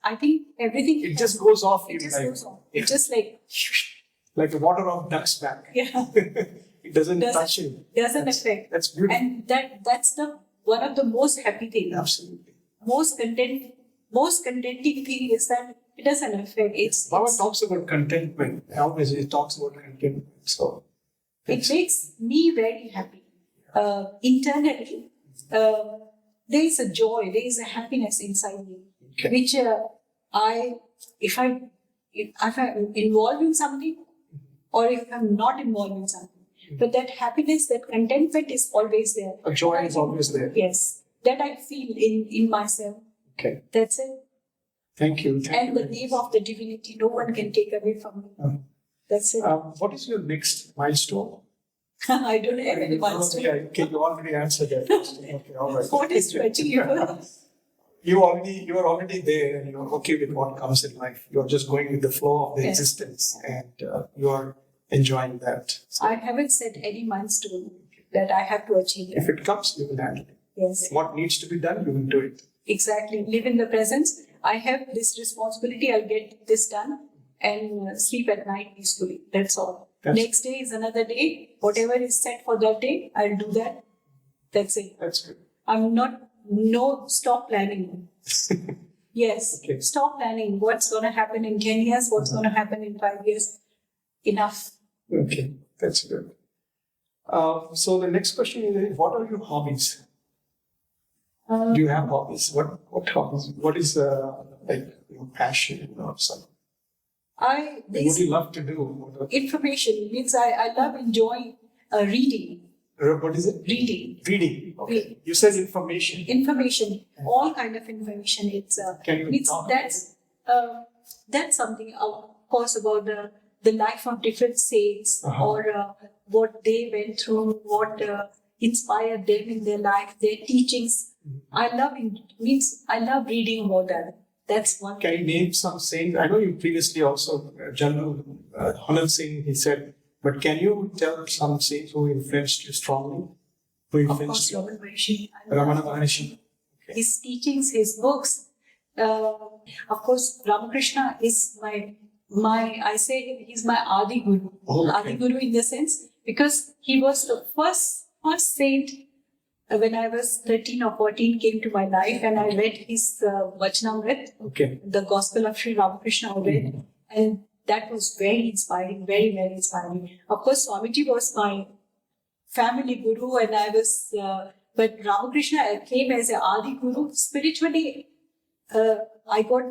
[SPEAKER 2] I think everything.
[SPEAKER 1] It just goes off.
[SPEAKER 2] It just
[SPEAKER 1] like,
[SPEAKER 2] goes off. It's just like
[SPEAKER 1] the water off duck's back.
[SPEAKER 2] yeah.
[SPEAKER 1] It doesn't touch you.
[SPEAKER 2] Doesn't affect.
[SPEAKER 1] That's beautiful.
[SPEAKER 2] And that's one of the most happy things.
[SPEAKER 1] Absolutely.
[SPEAKER 2] Most contenting thing is that it doesn't affect.
[SPEAKER 1] Baba talks about contentment. Always he talks about contentment. So
[SPEAKER 2] It makes me very happy. Internally, there is a joy, there is a happiness inside me,
[SPEAKER 1] Okay.
[SPEAKER 2] which if I'm involved in something, or if I'm not involved in something, but that happiness, that contentment is always there.
[SPEAKER 1] A joy is always there.
[SPEAKER 2] Yes, that I feel in myself.
[SPEAKER 1] Okay.
[SPEAKER 2] That's it.
[SPEAKER 1] Thank you.
[SPEAKER 2] And the name of the divinity, no one can take away from me. That's it.
[SPEAKER 1] What is your next milestone?
[SPEAKER 2] I don't have any milestone.
[SPEAKER 1] Yeah, okay, you already answered that question. Okay, all right.
[SPEAKER 2] What is to achieve?
[SPEAKER 1] You are already there, and you're okay with what comes in life. You're just going with the flow of the
[SPEAKER 2] Yes.
[SPEAKER 1] existence, and you are enjoying that. So
[SPEAKER 2] I haven't set any milestone that I have to achieve.
[SPEAKER 1] if it comes, you will handle it.
[SPEAKER 2] Yes,
[SPEAKER 1] What needs to be done, you will do it.
[SPEAKER 2] exactly. Live in the presence. I have this responsibility. I'll get this done and sleep at night peacefully. That's all.
[SPEAKER 1] That's-
[SPEAKER 2] Next day is another day. Whatever is set for that day, I'll do that. That's it.
[SPEAKER 1] That's good.
[SPEAKER 2] I'm not, stop planning. Yes,
[SPEAKER 1] Okay.
[SPEAKER 2] stop planning. What's going to happen in 10 years? What's going to happen in 5 years? Enough.
[SPEAKER 1] Okay, that's good. So the next question is, what are your hobbies? Do you have hobbies? What hobbies? What is like your passion or something? What do you love to do?
[SPEAKER 2] Information means I love enjoying reading.
[SPEAKER 1] What is it?
[SPEAKER 2] Reading.
[SPEAKER 1] Reading. Okay.
[SPEAKER 2] Reading.
[SPEAKER 1] You said information.
[SPEAKER 2] Information, all kind of information. It's
[SPEAKER 1] Can you
[SPEAKER 2] means
[SPEAKER 1] talk?
[SPEAKER 2] that's something, of course, about the life of different saints or what they went through, what inspired them in their life, their teachings. I love reading about that. That's one.
[SPEAKER 1] Can you name some saints? I know you previously also, General Hanal Singh, he said, but can you tell some saints who influenced you strongly? Who
[SPEAKER 2] Of
[SPEAKER 1] influenced
[SPEAKER 2] course,
[SPEAKER 1] you?
[SPEAKER 2] Ramana Maharishi.
[SPEAKER 1] Ramana Maharishi.
[SPEAKER 2] His teachings, his books. Of course, Ramakrishna is I say he's my Adi Guru.
[SPEAKER 1] Oh, okay.
[SPEAKER 2] Adi Guru in the sense, because he was the first saint when I was 13 or 14 came to my life, and I read his Vachanamrit,
[SPEAKER 1] Okay.
[SPEAKER 2] the Gospel of Sri Ramakrishna I read, and that was very inspiring, very, very inspiring. Of course, Swamiji was my family guru, and I was, but Ramakrishna came as a Adi Guru. Spiritually, I got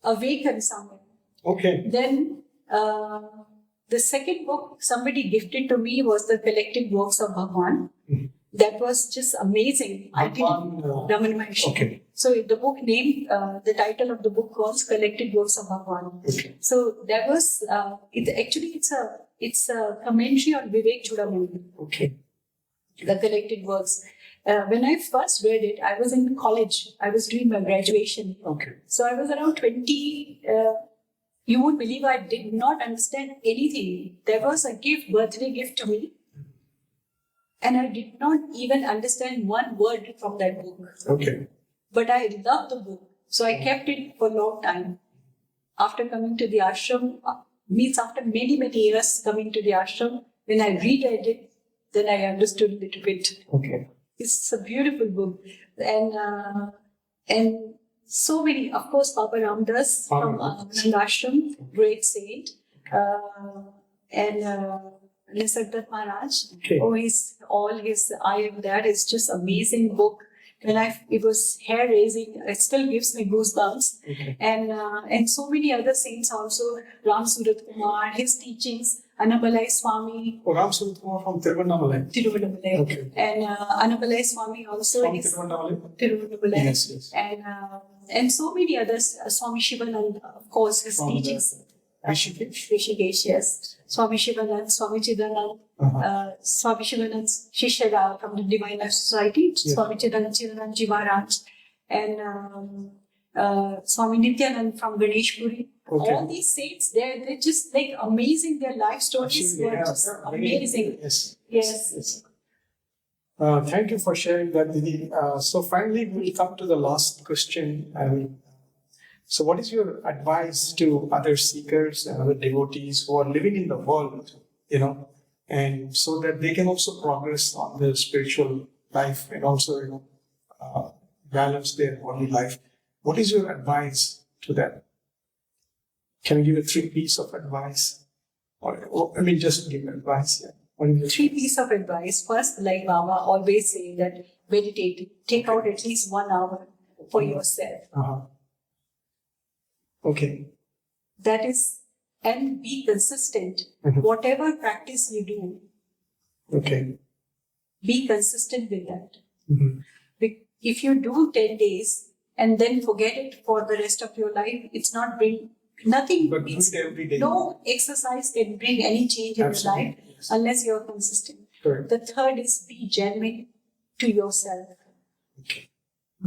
[SPEAKER 2] awakened somewhere.
[SPEAKER 1] Okay.
[SPEAKER 2] Then the second book somebody gifted to me was the collected works of Bhagwan.
[SPEAKER 1] Mhm.
[SPEAKER 2] That was just amazing.
[SPEAKER 1] Bhagwan,
[SPEAKER 2] Ramana Maharishi.
[SPEAKER 1] Okay.
[SPEAKER 2] So the book name, the title of the book was Collected Works of Bhagwan.
[SPEAKER 1] Okay.
[SPEAKER 2] So that was it's a commentary on Vivek Chudamani,
[SPEAKER 1] Okay.
[SPEAKER 2] the collected works. When I first read it, I was in college. I was doing my graduation.
[SPEAKER 1] Okay.
[SPEAKER 2] So I was around 20. You won't believe I did not understand anything. There was a birthday gift to me. And I did not even understand one word from that book.
[SPEAKER 1] Okay.
[SPEAKER 2] But I loved the book. So I kept it for a long time. After coming to the ashram, means after many, many years coming to the ashram, when I reread it, then I understood a little bit.
[SPEAKER 1] Okay.
[SPEAKER 2] It's a beautiful book. And so many, of course, Papa Ramdas from Anand Ashram, great saint. And Nisargadatta Maharaj.
[SPEAKER 1] Okay.
[SPEAKER 2] That is just amazing book. It was hair raising. It still gives me goosebumps.
[SPEAKER 1] Okay.
[SPEAKER 2] And so many other saints also. Ram Surat Kumar, his teachings, Anabalai Swami,
[SPEAKER 1] Oh, Ram Surat Kumar from Tiruvannamalai.
[SPEAKER 2] Tiruvannamalai,
[SPEAKER 1] Okay.
[SPEAKER 2] and Anabalai Swami also
[SPEAKER 1] From
[SPEAKER 2] is
[SPEAKER 1] Tiruvannamalai?
[SPEAKER 2] Tiruvannamalai,
[SPEAKER 1] Yes, yes.
[SPEAKER 2] and so many others. Swami Shivanand, of course, his
[SPEAKER 1] From the
[SPEAKER 2] teachings.
[SPEAKER 1] Rishikesh?
[SPEAKER 2] Rishikesh, yes. Swami Shivanand, Swami Chidanand, Swami Shivanand's Shishara from the Divine Life Society,
[SPEAKER 1] Yes.
[SPEAKER 2] Swami Chidanand Ji Maharaj, and Swami Nityanand from Ganesh Puri.
[SPEAKER 1] Okay.
[SPEAKER 2] All these saints, they're just like amazing. Their life stories,
[SPEAKER 1] Actually,
[SPEAKER 2] they're
[SPEAKER 1] yeah,
[SPEAKER 2] just
[SPEAKER 1] yeah, very-
[SPEAKER 2] amazing.
[SPEAKER 1] Yes.
[SPEAKER 2] Yes.
[SPEAKER 1] Yes. Thank you for sharing that, Didi. So finally, we'll come to the last question. So what is your advice to other seekers and other devotees who are living in the world, and so that they can also progress on their spiritual life and also, balance their body life? What is your advice to them? Can you give a 3 piece of advice? Or just give advice, yeah. Wonderful.
[SPEAKER 2] 3 pieces of advice. First, like Mama always say that meditate. Take out at least 1 hour for yourself.
[SPEAKER 1] Uh-huh. Okay.
[SPEAKER 2] That is, and be consistent.
[SPEAKER 1] Mhm.
[SPEAKER 2] Whatever practice you do,
[SPEAKER 1] Okay.
[SPEAKER 2] be consistent with that.
[SPEAKER 1] Mhm.
[SPEAKER 2] If you do 10 days and then forget it for the rest of your life, it's not bring nothing.
[SPEAKER 1] But do
[SPEAKER 2] It's,
[SPEAKER 1] it every day.
[SPEAKER 2] no exercise can bring any change in
[SPEAKER 1] Absolutely.
[SPEAKER 2] your life
[SPEAKER 1] Yes.
[SPEAKER 2] unless you're consistent.
[SPEAKER 1] Correct.
[SPEAKER 2] The third is be genuine to yourself.
[SPEAKER 1] Okay.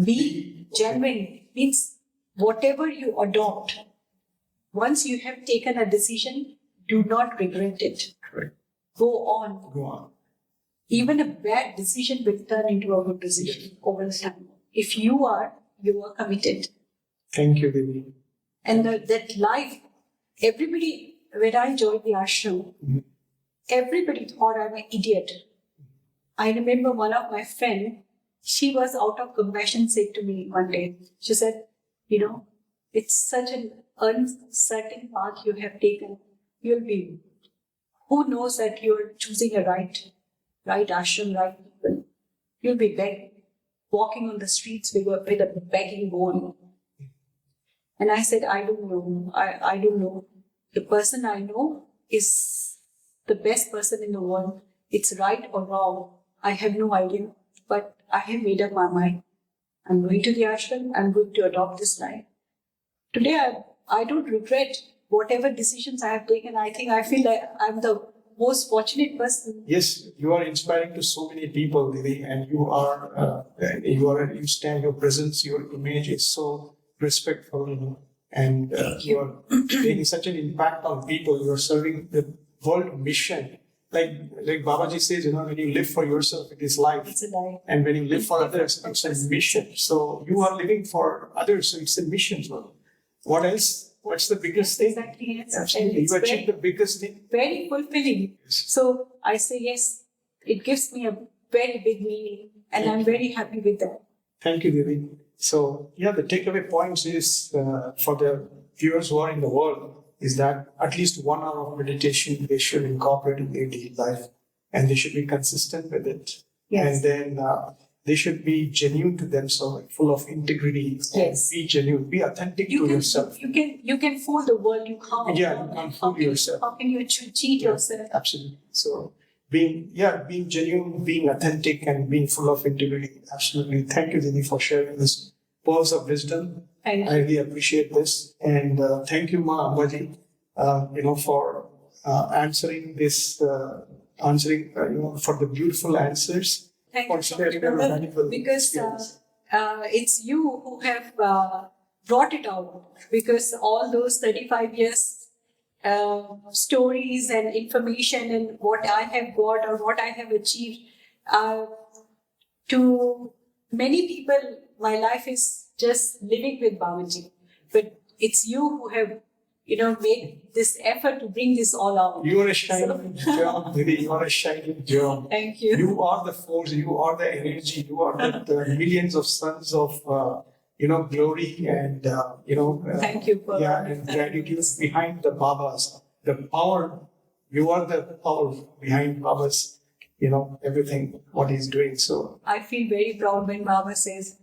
[SPEAKER 2] Be genuine means whatever you adopt, once you have taken a decision, do not regret it.
[SPEAKER 1] Correct.
[SPEAKER 2] Go on.
[SPEAKER 1] Go on.
[SPEAKER 2] Even a bad decision will turn into a good decision over time. If you are committed.
[SPEAKER 1] Thank you, Devi.
[SPEAKER 2] And that life, everybody, when I joined the ashram,
[SPEAKER 1] Mhm.
[SPEAKER 2] everybody thought I'm an idiot. I remember one of my friends, she was out of compassion said to me one day, she said, it's such an uncertain path you have taken. Who knows that you're choosing a right ashram, right people. You'll be walking on the streets with a begging bowl. And I said, I don't know. I don't know. The person I know is the best person in the world. It's right or wrong. I have no idea. But I have made up my mind. I'm going to the ashram. I'm going to adopt this life. Today, I don't regret whatever decisions I have taken. I feel like I'm the most fortunate person.
[SPEAKER 1] Yes, you are inspiring to so many people, Didi, and you stand, your presence, your image is so respectful, and you are making such an impact on people. You are serving the world mission. Like Babaji says, when you live for yourself, it is life.
[SPEAKER 2] It's a life.
[SPEAKER 1] And when you live for others, it's a mission. So you are living for others, so it's a mission. So what else? What's the biggest thing?
[SPEAKER 2] Exactly. Yes.
[SPEAKER 1] Absolutely. You achieved the biggest thing.
[SPEAKER 2] Very fulfilling. So I say yes, it gives me a very big meaning, and I'm very happy with that.
[SPEAKER 1] Thank you, Devi. So, the takeaway points is for the viewers who are in the world is that at least 1 hour of meditation they should incorporate in their daily life, and they should be consistent with it.
[SPEAKER 2] Yes.
[SPEAKER 1] And then they should be genuine to themselves, full of integrity.
[SPEAKER 2] Yes.
[SPEAKER 1] Be genuine, be authentic to yourself.
[SPEAKER 2] You can fool the world. You can't.
[SPEAKER 1] Yeah, you can't fool yourself.
[SPEAKER 2] How can you cheat yourself?
[SPEAKER 1] Absolutely. So being genuine, being authentic, and being full of integrity. Absolutely. Thank you, Didi, for sharing this pearls of wisdom.
[SPEAKER 2] Thank you.
[SPEAKER 1] I really appreciate this, and thank you, Ma Ambaji, for answering this, for the beautiful answers.
[SPEAKER 2] Thank
[SPEAKER 1] For
[SPEAKER 2] you so
[SPEAKER 1] sharing
[SPEAKER 2] much,
[SPEAKER 1] your
[SPEAKER 2] brother,
[SPEAKER 1] valuable
[SPEAKER 2] because
[SPEAKER 1] experience.
[SPEAKER 2] it's you who have brought it out. Because all those 35 years stories and information and what I have got or what I have achieved, to many people, my life is just living with Babaji. But it's you who have made this effort to bring this all out.
[SPEAKER 1] You are a shining gem, Didi. You are a shining gem.
[SPEAKER 2] Thank you.
[SPEAKER 1] You are the force. You are the energy. You are the millions of suns of glory and
[SPEAKER 2] Thank you for
[SPEAKER 1] and gratitude behind the Babas. The power. You are the power behind Babas. Everything what he's doing. So
[SPEAKER 2] I feel very proud when Baba says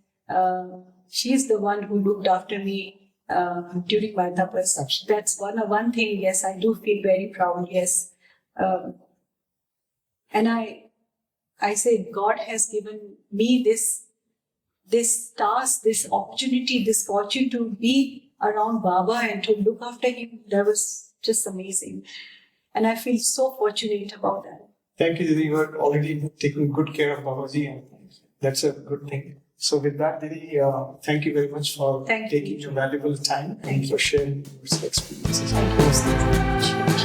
[SPEAKER 2] she's the one who looked after me during my tapas.
[SPEAKER 1] Absolutely.
[SPEAKER 2] That's one thing. Yes, I do feel very proud. Yes, and I say God has given me this task, this opportunity, this fortune to be around Baba and to look after him. That was just amazing, and I feel so fortunate about that.
[SPEAKER 1] thank you, Didi. You are already taking good care of Babaji, and that's a good thing. So with that, Didi, thank you very much for
[SPEAKER 2] Thank you.
[SPEAKER 1] taking your valuable time
[SPEAKER 2] Thank
[SPEAKER 1] and for sharing your experiences.
[SPEAKER 2] Thank you so much.